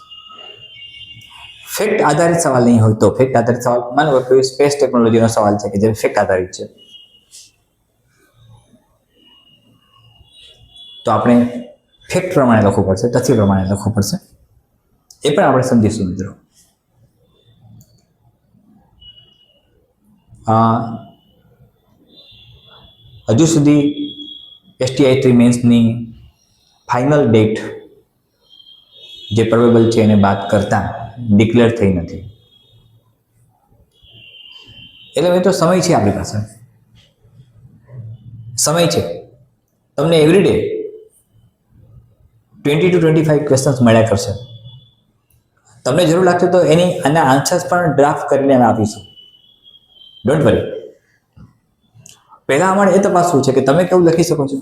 ફેક્ટ આધારિત સવાલ નહીં હોય તો, ફેક્ટ આધારિત સવાલ માનો કે સ્પેસ ટેકનોલોજીનો સવાલ છે કે જે ફેક્ટ આધારિત છે, તો આપણે ફેક્ટ પ્રમાણે લખવું પડશે, તથ્ય પ્રમાણે લખવું પડશે. એ પણ આપણે સમજીશું મિત્રો. હજુ સુધી STI3 મેન્સની ફાઇનલ ડેટ જે પ્રોબેબલ છે એને બાદ કરતા ડિક્લેર થઈ નથી. એટલે મિત્રો સમય છે, આપણી પાસે સમય છે. તમને એવરી ડે 20 to 25 ક્વેશ્ચન્સ મળ્યા કરશે. તમને જરૂર લાગશે તો આના આન્સર્સ પણ ડ્રાફ્ટ કરીને આપીશું. Don't worry. પહેલાં અમારે એ તપાસવું છે કે તમે કેવું લખી શકો છો,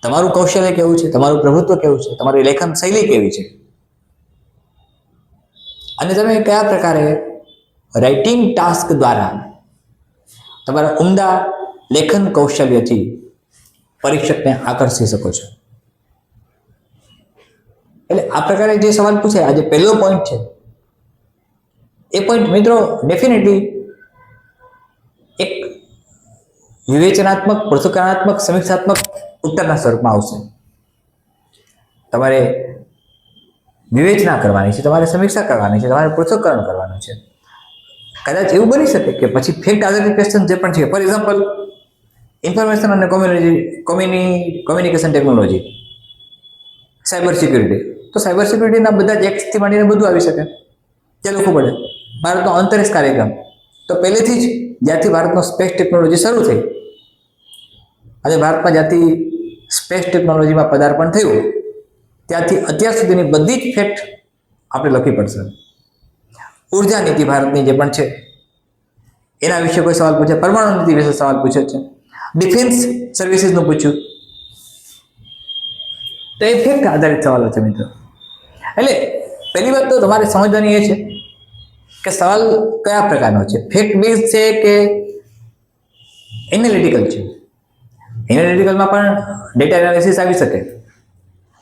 તમારું કૌશલ્ય કેવું છે, તમારું પ્રભુત્વ કેવું છે, તમારી લેખન શૈલી કેવી છે, અને તમે કયા પ્રકારે રાઇટિંગ ટાસ્ક દ્વારા તમારા ઉમદા લેખન કૌશલ્યથી પરીક્ષકને આકર્ષી શકો છો. એટલે આ પ્રકારે જે સવાલ પૂછાય, આ જે પહેલો પોઈન્ટ છે, એ પોઈન્ટ મિત્રો ડેફિનેટલી એક વિવેચનાત્મક, પૃથ્થકરણાત્મક, સમીક્ષાત્મક ઉત્તરના સ્વરૂપમાં આવશે. તમારે વિવેચના કરવાની છે, તમારે સમીક્ષા કરવાની છે, તમારે પૃથ્થકરણ કરવાનું છે. કદાચ એવું બની શકે કે પછી ફેક્ટ આધારિત ક્વેશ્ચન જે પણ છે, ફોર એક્ઝામ્પલ ઇન્ફોર્મેશન અને કોમ્યુનિકેશન ટેકનોલોજી, સાયબર સિક્યુરિટી, તો સાયબર સિક્યુરિટીના બધા જ એક્ટથી માંડીને બધું આવી શકે. ચાલો ખૂબ પડે ભારતનો અંતરિક્ષ કાર્યક્રમ, તો પહેલેથી જ જ્યારથી ભારતનો સ્પેસ ટેકનોલોજી શરૂ થઈ અને ભારતમાં જ્યાંથી સ્પેસ ટેકનોલોજીમાં પદાર્પણ થયું ત્યારથી અત્યાર સુધીની બધી જ ફેક્ટ આપણે લખવી પડશે. ઉર્જા નીતિ ભારતની જે પણ છે એના વિશે કોઈ સવાલ પૂછે, પરમાણુ નીતિ વિશે સવાલ પૂછે છે, ડિફેન્સ સર્વિસીસનું પૂછ્યું, તો એ ફેક્ટ આધારિત સવાલો છે મિત્રો. એટલે પહેલી વાત તો તમારે સમજવાની એ છે કે સવાલ કયા પ્રકારનો છે, ફેક્ટ બેઝ છે કે એનાલિટિકલ છે. એનાલિટિકલમાં પણ ડેટા એનાલિસિસ આવી શકે,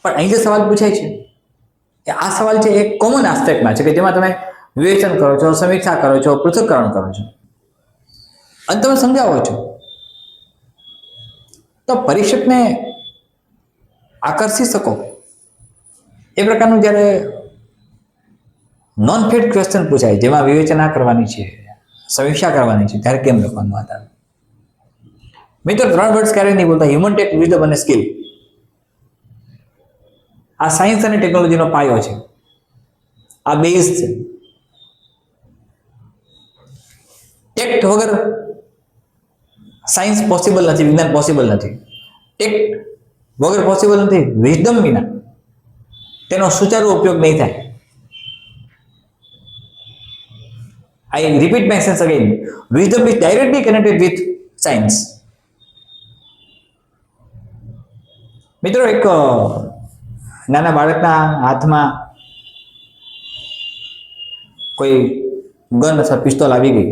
પણ અહીં જે સવાલ પૂછાય છે કે આ સવાલ છે એક કોમન આસ્પેક્ટમાં છે કે જેમાં તમે વિવેચન કરો છો, સમીક્ષા કરો છો, પૃથ્થકરણ કરો છો અને તમે સમજાવો છો. તો પરીક્ષકને આકર્ષી શકો એ પ્રકારનું જ્યારે નોન ફેક્ટ ક્વેશ્ચન પૂછાય, જેમાં વિવેચના કરવાની છે, સમીક્ષા કરવાની છે, ત્યારે કેમ લખવાનું હતા? મિત્રો 3 વર્ડ્સ ક્યારેય નહીં બોલતા: હ્યુમન ટેક, વિઝડમ અને સ્કિલ. આ સાયન્સ અને ટેકનોલોજીનો પાયો છે, આ બેઝ છે. ટેક્ટ વગર સાયન્સ પોસિબલ નથી, વિજ્ઞાન પોસિબલ નથી. ટેક્ટ વગર પોસિબલ નથી, વિઝડમ વિના તેનો સુચારુ ઉપયોગ નહીં થાય. I repeat my sense again. Wisdom is directly connected with science. મિત્રો, એક નાના બાળકના હાથમાં કોઈ ગન અથવા પિસ્તોલ આવી ગઈ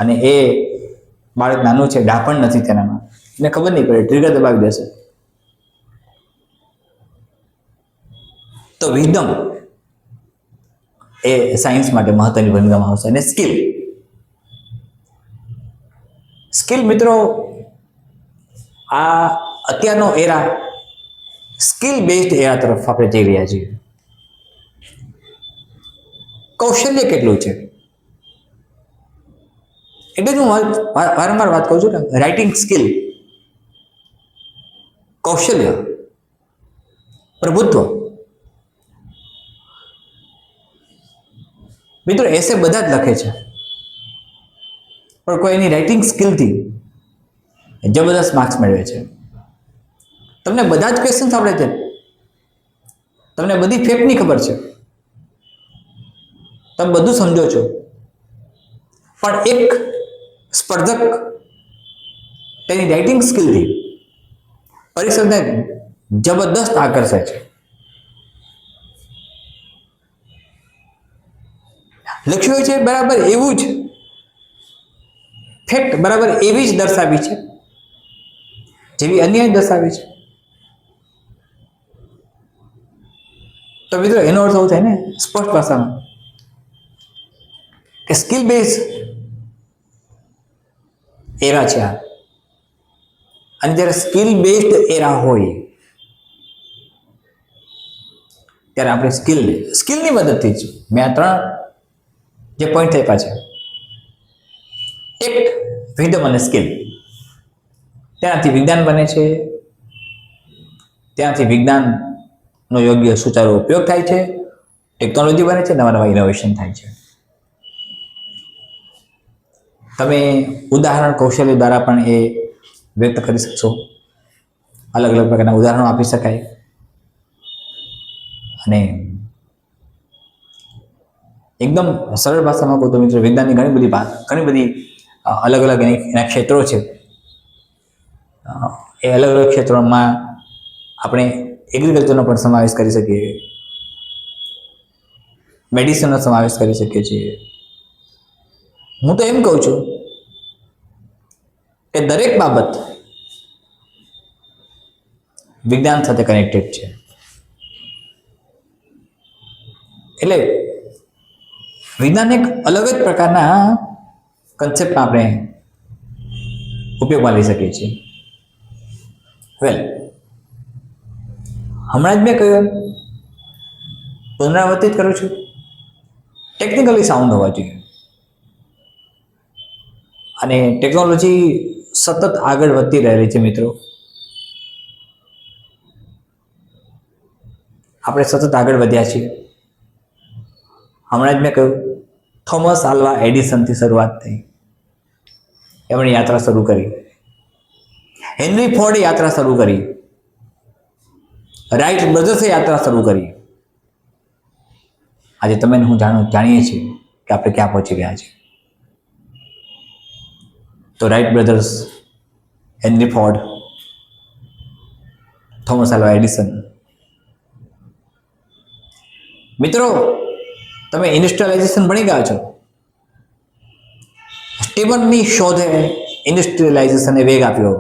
અને એ બાળક નાનું છે, ડાપણ નથી તેનામાં, એને ખબર નહીં પડે, ટ્રિગર દબાવી દેશે. તો વિઝડમ એ સાયન્સ માટે મહત્વની ભૂમિકામાં આવશે. અને સ્કિલ મિત્રો, આ અત્યારનો એરા સ્કિલ બેઝડ એરા તરફ આપણે જઈ રહ્યા છીએ. કૌશલ્ય કેટલું છે એટલે જ હું વારંવાર વાત કરું છું ને, રાઇટિંગ સ્કિલ, કૌશલ્ય, પ્રભુત્વ. મિત્રો, એસે બધા જ લખે છે, પણ કોઈ એની રાઇટિંગ સ્કિલથી જબરદસ્ત માર્ક્સ મેળવે છે. તમને બધા જ ક્વેશ્ચન્સ આવડે છે, તમને બધી ફેક્ટની ખબર છે, તમે બધું સમજો છો, પણ એક સ્પર્ધક તેની રાઇટિંગ સ્કિલથી પરીક્ષકને જબરદસ્ત આકર્ષે છે. લખ્યું છે બરાબર એવું જ, ફેક્ટ બરાબર એવી જ દર્શાવી છે જેવી અન્ય દર્શાવી છે. તો મિત્રો, એનો અર્થ એવું થાય ને સ્પષ્ટ ભાષામાં કે સ્કિલ બેઝ એરા છે આ. અને જ્યારે સ્કિલ બેઝડ એરા હોય ત્યારે આપણે સ્કિલની મદદથી જ મેં આ 3 જે પોઈન્ટ આપ્યા છે, ટેક્ટ, વિઝડમ અને સ્કિલ, તેનાથી વિજ્ઞાન બને છે, ત્યાંથી વિજ્ઞાનનો યોગ્ય સુચારુ ઉપયોગ થાય છે, ટેકનોલોજી બને છે, નવા નવા ઇનોવેશન થાય છે. તમે ઉદાહરણ કૌશલ્ય દ્વારા પણ એ વ્યક્ત કરી શકશો. અલગ અલગ પ્રકારના ઉદાહરણો આપી શકાય. અને એકદમ સરળ ભાષામાં કહું તો મિત્રો, વિજ્ઞાનની ઘણી બધી અલગ અલગ એના ક્ષેત્રો છે. એ અલગ અલગ ક્ષેત્રોમાં આપણે એગ્રીકલ્ચરનો પણ સમાવેશ કરી શકીએ, મેડિસિનનો સમાવેશ કરી શકીએ છીએ. હું તો એમ કહું છું કે દરેક બાબત વિજ્ઞાન સાથે કનેક્ટેડ છે. એટલે વિજ્ઞાન એક અલગ જ પ્રકારના કન્સેપ્ટમાં આપણે ઉપયોગમાં લઈ શકીએ છીએ. વેલ, હમણાં જ મેં કહ્યું પુનરાવર્તિત કરું છું, ટેકનિકલી સાઉન્ડ હોવા જોઈએ. અને ટેકનોલોજી સતત આગળ વધતી રહેલી છે મિત્રો. આપણે સતત આગળ વધ્યા છીએ. હમણાં જ મેં કહ્યું થોમસ આલ્વા એડિસનથી શરૂઆત થઈ, એમણે યાત્રા શરૂ કરી. હેનરી ફોર્ડે યાત્રા શરૂ કરી. રાઇટ બ્રધર્સે યાત્રા શરૂ કરી. આજે તમે હું જાણીએ છીએ કે આપણે ક્યાં પહોંચી ગયા છીએ. તો Wright brothers, Henry Ford, Thomas Alva Edison. મિત્રો, તમે ઇન્ડસ્ટ્રીયલાઇઝેશન ભણી ગયા છો. સ્ટીવનની શોધે ઇન્ડસ્ટ્રીયલાઇઝેશનને વેગ આપ્યો.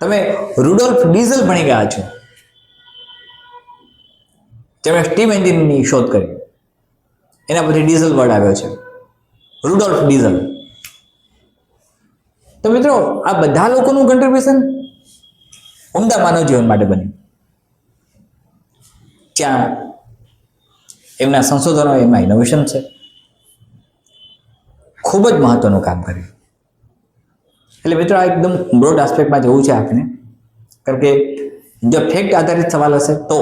તમે રુડોલ્ફ ડીઝલ ભણી ગયા છો, જેમણે સ્ટીમ એન્જિનની શોધ કરી. એના પછી ડીઝલ વર્ડ આવ્યો છે, રુડોલ્ફ ડીઝલ. તો મિત્રો, આ બધા લોકોનું કન્ટ્રીબ્યુશન ઉમદા માનવ જીવન માટે બન્યું. જ્યાં એમના સંશોધનો, એમના ઇનોવેશન છે, ખૂબ જ મહત્વનું કામ કર્યું. એટલે મિત્રો, આ એકદમ બ્રોડ આસ્પેક્ટમાં જવું છે આપણે, કારણ કે જો ફેક્ટ આધારિત સવાલ હશે તો,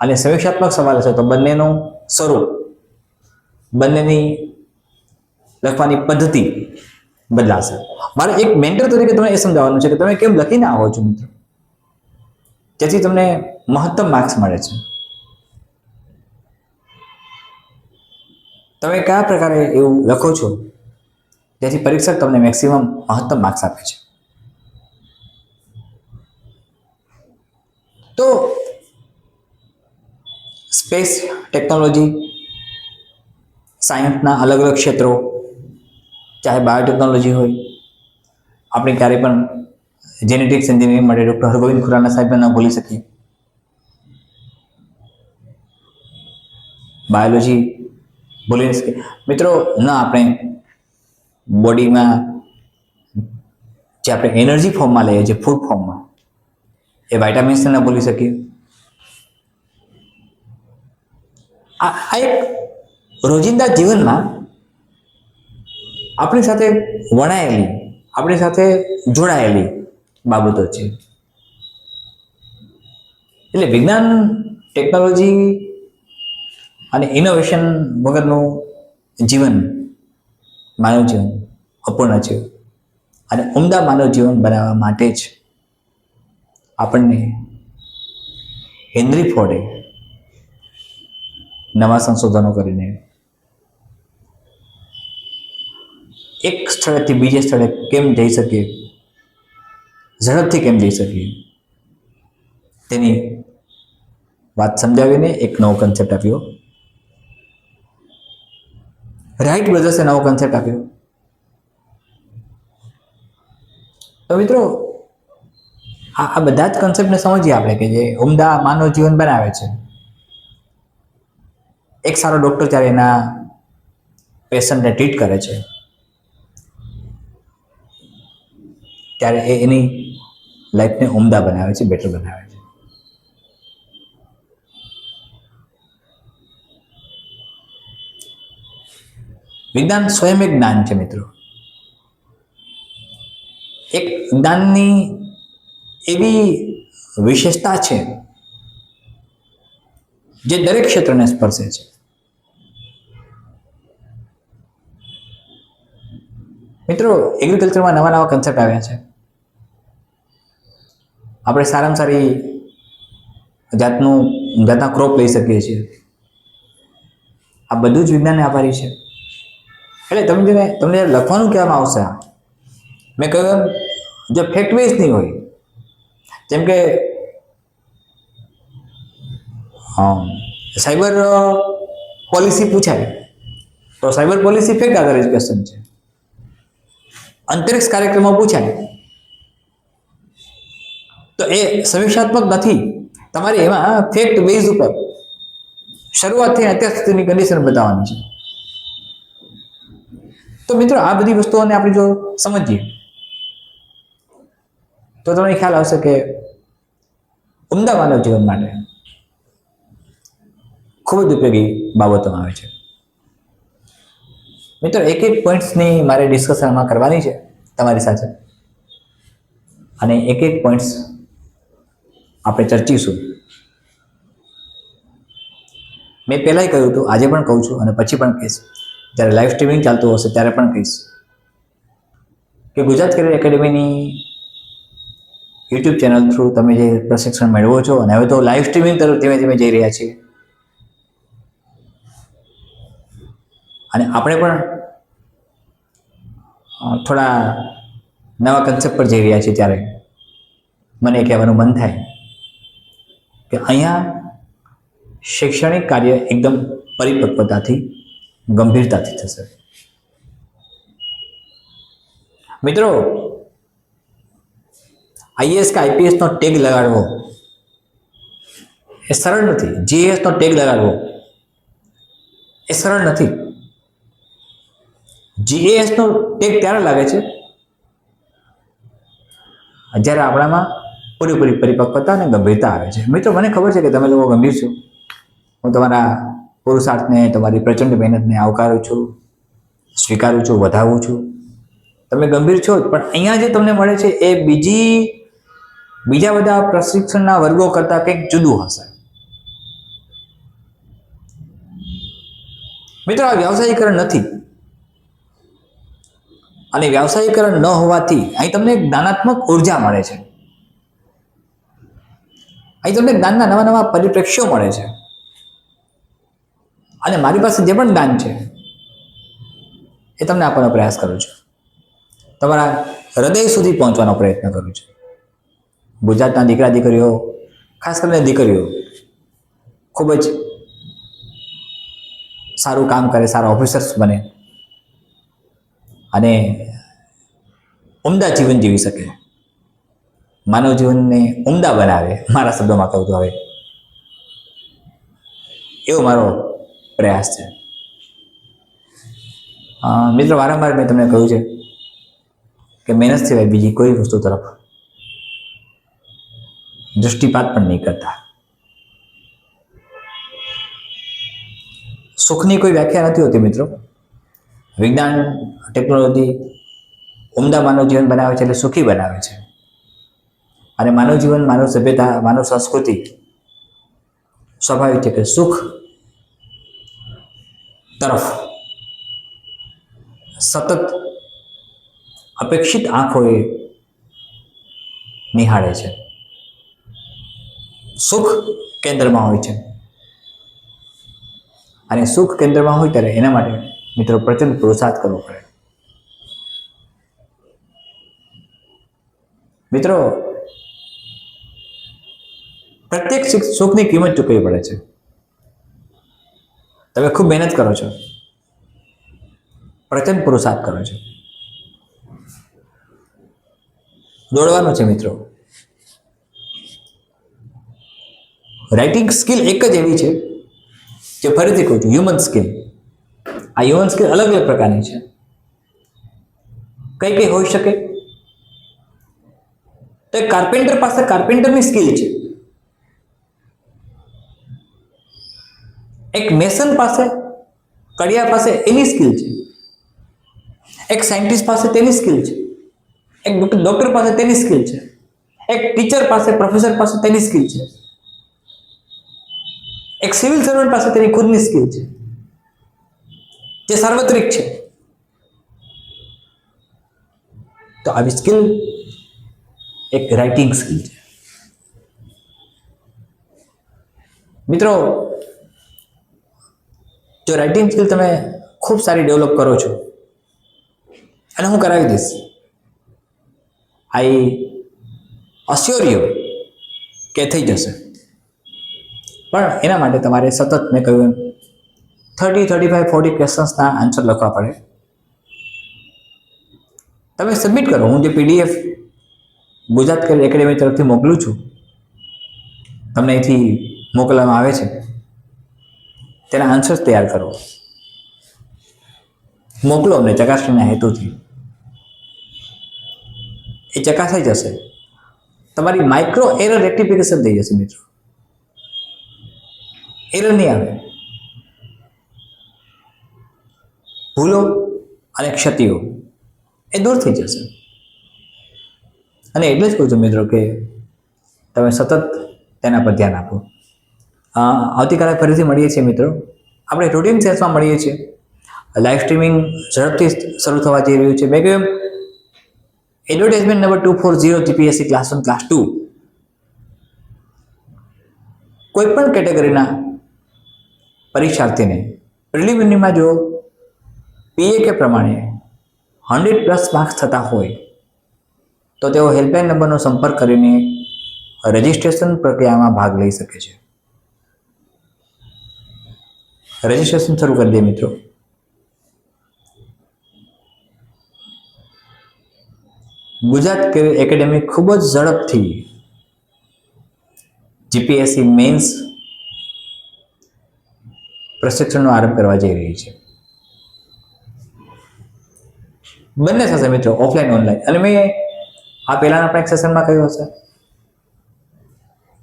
અને સમીક્ષાત્મક સવાલ હશે તો બંનેનું સ્વરૂપ, બંનેની લખવાની પદ્ધતિ બદલાશે. મારે એક મેન્ટર તરીકે તમને એ સમજાવવાનું છે કે તમે કેમ લખીને આવો છો મિત્રો, જેથી તમને મહત્તમ માર્ક્સ મળે છે. તમે કયા પ્રકારે એવું લખો છો જેથી પરીક્ષક તમને મેક્સિમમ મહત્તમ માર્ક્સ આપે છે. તો સ્પેસ ટેકનોલોજી, સાયન્સના અલગ અલગ ક્ષેત્રો, ચાહે બાયોટેકનોલોજી હોય, આપણે ક્યારેય પણ જેનેટિક્સ એન્જિનિયરિંગ માટે ડૉક્ટર હરગોવિંદ ખુરાના સાહેબને ન ભૂલી શકીએ. બાયોલોજી ભૂલી ન શકીએ મિત્રો. ન આપણે બોડીમાં જે આપણે એનર્જી ફોર્મમાં લઈએ છીએ, ફૂડ ફોર્મમાં, એ વાઇટામિન્સને ન ભૂલી શકીએ. આ એક રોજિંદા જીવનમાં આપણી સાથે વણાયેલી, આપણી સાથે જોડાયેલી બાબતો છે. એટલે વિજ્ઞાન, ટેકનોલોજી અને ઇનોવેશન વગરનું જીવન, માનવ જીવન અપૂર્ણ છે. અને ઉમદા માનવ જીવન બનાવવા માટે જ આપણને હેનરી ફોર્ડે નવા સંશોધનો કરીને એક સ્થળેથી બીજે સ્થળે કેમ જઈ શકીએ, ઝડપથી કેમ જઈ શકીએ, તેની વાત સમજાવીને એક નવો કન્સેપ્ટ આપ્યો. રાઇટ બ્રધર્સે નવો કન્સેપ્ટ આપ્યો. તો મિત્રો, આ બધા જ કન્સેપ્ટને સમજીએ આપણે કે જે ઉમદા માનવ જીવન બનાવે છે. એક સારો ડૉક્ટર જ્યારે એના પેશન્ટને ટ્રીટ કરે છે ત્યારે એ એની લાઈફને ઉમદા બનાવે છે, બેટર બનાવે છે. વિજ્ઞાન સ્વયં એક જ્ઞાન છે મિત્રો. એક જ્ઞાનની એવી વિશેષતા છે જે દરેક ક્ષેત્રને સ્પર્શે છે. મિત્રો, એગ્રીકલ્ચરમાં નવા નવા કન્સેપ્ટ આવ્યા છે. આપણે સારામાં સારી જાતના ક્રોપ લઈ શકીએ છીએ. આ બધું જ વિજ્ઞાનને આભારી છે. એટલે તમને લખવાનું કહેવામાં આવશે, મેં કહ્યું જો ફેક્ટ બેઝ નહીં હોય, જેમ કે સાયબર પોલિસી પૂછાય તો સાયબર પોલિસી ફેક્ટ આધારિત ક્વેશ્ચન છે. અંતરિક્ષ કાર્યક્રમો પૂછાય તો એ સમીક્ષાત્મક નથી, તમારે એમાં ફેક્ટ બેઝ ઉપર શરૂઆતથી અત્યાર સુધીની કન્ડિશન બતાવવાની છે. તો મિત્રો આ બધી વસ્તુઓને આપણે જો સમજીએ તો તમને ખ્યાલ આવશે કે ઉમદા માનવ જીવન માટે ખૂબ જ ઉપયોગી બાબતોમાં આવે છે. મિત્રો એક એક પોઈન્ટ્સની મારે ડિસ્કશનમાં કરવાની છે તમારી સાથે, અને એક એક પોઈન્ટ્સ આપણે ચર્ચીશું. મેં પહેલાંય કહ્યું હતું, આજે પણ કહું છું અને પછી પણ કહીશ, જ્યારે લાઈવ સ્ટ્રીમિંગ ચાલતું હશે ત્યારે પણ કહીશ કે ગુજરાત કરિયર એકેડેમીની યુટ્યુબ ચેનલ થ્રુ તમે જે પ્રશિક્ષણ મેળવો છો, અને હવે તો લાઈવ સ્ટ્રીમિંગ તરફ ધીમે ધીમે જઈ રહ્યા છીએ, અને આપણે પણ થોડા નવા કન્સેપ્ટ પર જઈ રહ્યા છીએ, ત્યારે મને કહેવાનું મન થાય કે અહીંયા શૈક્ષણિક કાર્ય એકદમ પરિપક્વતાથી, ગંભીરતાથી થશે. મિત્રો, આઈએએસ કે આઈપીએસનો ટેગ લગાડવો એ સરળ નથી. જીએસનો ટેગ લગાડવો એ સરળ નથી. જીએસનો ટેગ ત્યારે લાગે છે જ્યારે આપણામાં પૂરેપૂરી પરિપક્વતા અને ગંભીરતા આવે છે. મિત્રો, મને ખબર છે કે તમે લોકો ગંભીર છો. હું તમારા પુરુષાર્થને, તમારી પ્રચંડ મહેનતને આવકારું છું, સ્વીકારું છું, વધાવું છું. તમે ગંભીર છો, પણ અહીંયા જે તમને મળે છે એ બીજા બધા પ્રશિક્ષણના વર્ગો કરતાં કંઈક જુદું હશે. મિત્રો, આ વ્યાવસાયીકરણ નથી, અને વ્યાવસાયીકરણ ન હોવાથી અહીં તમને જ્ઞાનાત્મક ઉર્જા મળે છે. અહીં તમને જ્ઞાનના નવા નવા પરિપ્રેક્ષ્યો મળે છે, અને મારી પાસે જે પણ જ્ઞાન છે એ તમને આપવાનો પ્રયાસ કરું છું, તમારા હૃદય સુધી પહોંચવાનો પ્રયત્ન કરું છું. ગુજરાતના દીકરા દીકરીઓ, ખાસ કરીને દીકરીઓ, ખૂબ જ સારું કામ કરે, સારા ઓફિસર્સ બને અને ઉમદા જીવન જીવી શકે, માનવ જીવનને ઉમદા બનાવે, મારા શબ્દોમાં કહું તો હવે એવો મારો પ્રયાસ છે. મિત્રો, વારંવાર મેં તમને કહ્યું છે કે મહેનત સિવાય બીજી કોઈ વસ્તુ તરફ દૃષ્ટિપાત પણ નહીં કરતા. સુખની કોઈ વ્યાખ્યા નથી હોતી મિત્રો. વિજ્ઞાન, ટેકનોલોજી ઉમદા માનવ જીવન બનાવે છે, એટલે સુખી બનાવે છે. અને માનવ જીવન, માનવ સભ્યતા, માનવ સંસ્કૃતિ સ્વાભાવિક છે કે સુખ તરફ સતત અપેક્ષિત આંખોએ નિહાળે છે. સુખ કેન્દ્રમાં હોય છે, અને સુખ કેન્દ્રમાં હોય ત્યારે એના માટે મિત્રો પ્રચંડ પુરુષાર્થ કરવો પડે. મિત્રો, પ્રત્યેક સુખની કિંમત ચૂકવવી પડે છે. તમે ખૂબ મહેનત કરો છો, પ્રચંડ પુરુષાર્થ કરો છો, દોડવાનું છે મિત્રો. રાઇટિંગ સ્કિલ એક જ એવી છે જે, ફરીથી કહું છું, હ્યુમન સ્કિલ. આ હ્યુમન સ્કિલ અલગ અલગ પ્રકારની છે. કઈ કઈ હોઈ શકે? તો એક કાર્પેન્ટર પાસે કાર્પેન્ટરની સ્કિલ છે, એક મેસન પાસે, કડિયા પાસે એની સ્કિલ છે, એક સાયન્ટિસ્ટ પાસે તેની સ્કિલ છે, એક ડોક્ટર પાસે તેની સ્કિલ છે, એક ટીચર પાસે, પ્રોફેસર પાસે તેની સ્કિલ છે, એક સિવિલ સર્વન્ટ પાસે તેની ખુદની સ્કિલ છે, જે સાર્વત્રિક છે. તો આવી સ્કિલ એક રાઇટિંગ સ્કિલ છે. મિત્રો, જો રાઇટિંગ સ્કિલ તમે ખૂબ સારી ડેવલપ કરો છો, અને હું કરાવી દઈશ, આઈ અશ્યોર યુ કે થઈ જશે. પણ એના માટે તમારે સતત, મેં કહ્યું, 30, 35, 40 ક્વેશ્ચન્સના આન્સર લખવા પડે. તમે સબમિટ કરો. હું જે PDF ગુજરાત કરિયર એકેડેમી તરફથી મોકલું છું, તમને અહીંથી મોકલવામાં આવે છે, તેના આન્સર્સ તૈયાર કરો, મોકલો અમને ચકાસણીના હેતુથી. એ ચકાસાઈ જશે, તમારી માઇક્રો એરર રેક્ટિફિકેશન થઈ જશે મિત્રો. એરર નહીં આવે, ભૂલો અને ક્ષતિઓ એ દૂર થઈ જશે. અને એટલે જ કહું છું મિત્રો કે તમે સતત તેના પર ધ્યાન આપો. આવતીકાલે ફરીથી મળીએ છીએ મિત્રો. આપણે રૂટીન સેશનમાં મળીએ છીએ. લાઈવ સ્ટ્રીમિંગ ઝડપથી શરૂ થવા જઈ રહ્યું છે. મેં કહ્યું advertisement number 240 GPSC class 1 class 2 કોઈ પણ કેટેગરીના પરીક્ષાર્થીને પ્રિલિમિનરીમાં જો પીએકે પ્રમાણે 100+ માર્ક્સ થતા હોય તો તેઓ હેલ્પલાઇન નંબરનો સંપર્ક કરીને રજિસ્ટ્રેશન પ્રક્રિયામાં ભાગ લઈ શકે છે. રજિસ્ટ્રેશન શરૂ કરી દે મિત્રો. ગુજરાત કેરિયર એકેડેમી ખૂબ જ ઝડપથી જીપીએસસી મેન્સ પ્રશિક્ષણનો આરંભ કરવા જઈ રહી છે. બંને થશે મિત્રો, ઓફલાઈન ઓનલાઈન. અને મેં આ પહેલાના પણ એક સેશનમાં કહ્યું હશે,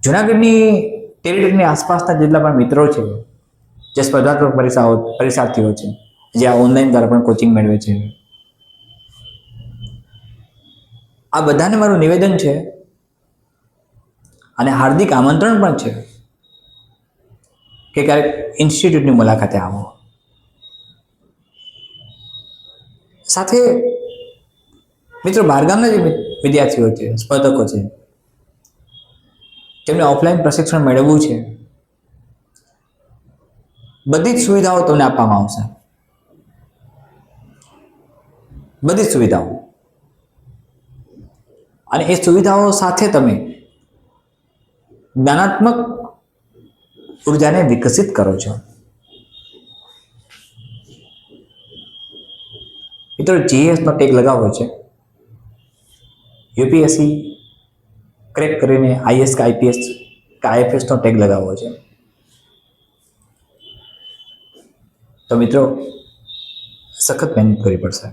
જુનાગઢની ટેરિટરીની આસપાસના જેટલા પણ મિત્રો છે જે સ્પર્ધાત્મક પરીક્ષાર્થીઓ છે, જે આ ઓનલાઈન દ્વારા પણ કોચિંગ મેળવે છે, આ બધાને મારું નિવેદન છે અને હાર્દિક આમંત્રણ પણ છે કે ક્યારેક ઇન્સ્ટિટ્યૂટની મુલાકાતે આવો. સાથે મિત્રો બહારગામના જે વિદ્યાર્થીઓ છે, સ્પર્ધકો છે, જેમને ઓફલાઈન પ્રશિક્ષણ મેળવવું છે, બધી જ સુવિધાઓ તમને આપવામાં આવશે. બધી જ સુવિધાઓ. અને એ સુવિધાઓ સાથે તમે જ્ઞાનાત્મક ઉર્જાને વિકસિત કરો છો. મિત્રો જીએસનો ટેગ લગાવવો છે, યુપીએસસી ક્રેક કરીને આઈએસ કે આઈપીએસ કે આઈએફએસનો ટેગ લગાવવો છે. તો મિત્રો સખત મહેનત કરવી પડશે.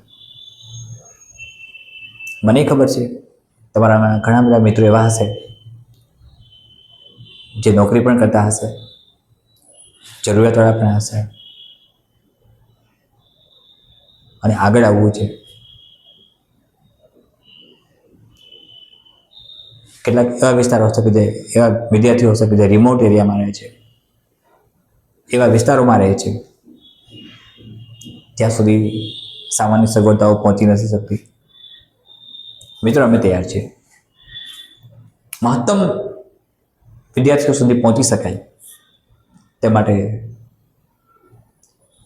મને ખબર છે તમારામાં ઘણા બધા મિત્રો એવા હશે જે નોકરી પણ કરતા હશે, જરૂરિયાતવાળા પણ હશે, અને આગળ આવવું છે. કેટલાક એવા વિસ્તારો હશે કે જે એવા વિદ્યાર્થીઓ હશે કે જે રિમોટ એરિયામાં રહે છે, એવા વિસ્તારોમાં રહે છે જ્યાં સુધી સામાન્ય સગવડતાઓ પહોંચી નથી શકતી. મિત્રો અમે તૈયાર છીએ. મહત્તમ વિદ્યાર્થીઓ સુધી પહોંચી શકાય તે માટે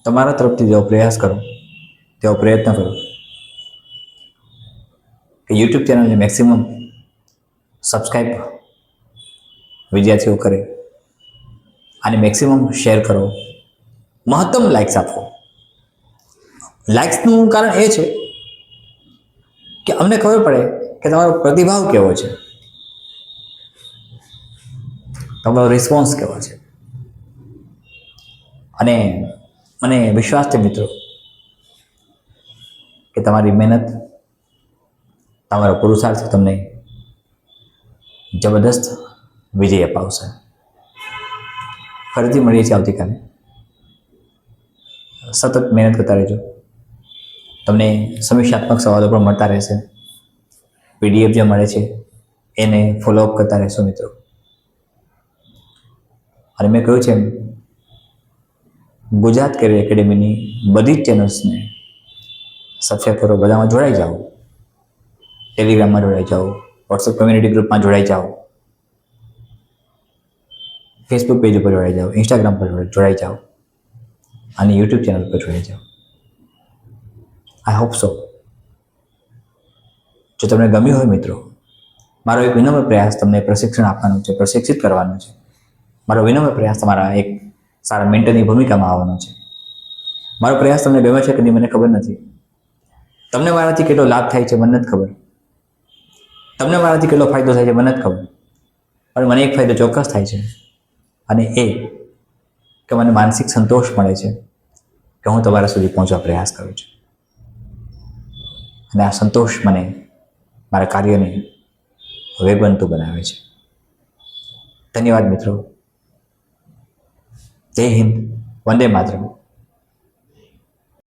તમારા તરફથી જેવો પ્રયાસ કરો, તેવો પ્રયત્ન કરો કે યુટ્યુબ ચેનલને મેક્સિમમ સબસ્ક્રાઈબ વિદ્યાર્થીઓ કરે અને મેક્સિમમ શેર કરો, મહત્તમ લાઇક્સ આપો. લાઇક્સનું કારણ એ છે કે અમને ખબર પડે કે તમારો પ્રતિભાવ કેવો છે, તમારો રિસ્પોન્સ કેવો છે. અને મને વિશ્વાસ છે મિત્રો કે તમારી મહેનત, તમારો પુરુષાર્થ તમને જબરદસ્ત વિજય અપાવશે. ફરીથી મળીએ છીએ આવતીકાલે. સતત મહેનત કરતા રહેજો. તમને સમીક્ષાત્મક સવાલો પણ મળતા રહેશે. પીડીએફ જે મળે છે એને ફોલોઅપ કરતા રહેશો મિત્રો. અને મેં કહ્યું છે એમ, ગુજરાત કેરિયર એકેડેમીની બધી જ ચેનલ્સને સબસ્ક્રાઈબ કરો, બધામાં જોડાઈ જાઓ. ટેલિગ્રામમાં જોડાઈ જાઓ, વોટ્સએપ કમ્યુનિટી ગ્રુપમાં જોડાઈ જાઓ, ફેસબુક પેજ ઉપર જોડાઈ જાઓ, ઇન્સ્ટાગ્રામ પર જોડાઈ જાઓ અને યુટ્યુબ ચેનલ પર જોડાઈ જાઓ. I hope so. જો તમને ગમ્યું હોય મિત્રો, મારો એક વિનમ્ર પ્રયાસ તમને પ્રશિક્ષણ આપવાનો છે, પ્રશિક્ષિત કરવાનો છે. મારો વિનમ્ર પ્રયાસ તમારા એક સારા મેન્ટરની ભૂમિકામાં આવવાનો છે. મારો પ્રયાસ તમને ગમે છે કે નહીં મને ખબર નથી. તમને મારાથી કેટલો લાભ થાય છે મને નથી ખબર. તમને મારાથી કેટલો ફાયદો થાય છે મને નથી ખબર. પણ મને એક ફાયદો ચોક્કસ થાય છે, અને એ કે મને માનસિક સંતોષ મળે છે કે હું તમારા સુધી પહોંચવા પ્રયાસ કરું છું. અને આ સંતોષ મને મારા કાર્યને વેગવંતું બનાવે છે. ધન્યવાદ મિત્રો. જય હિન્દ. વંદે માતરમ.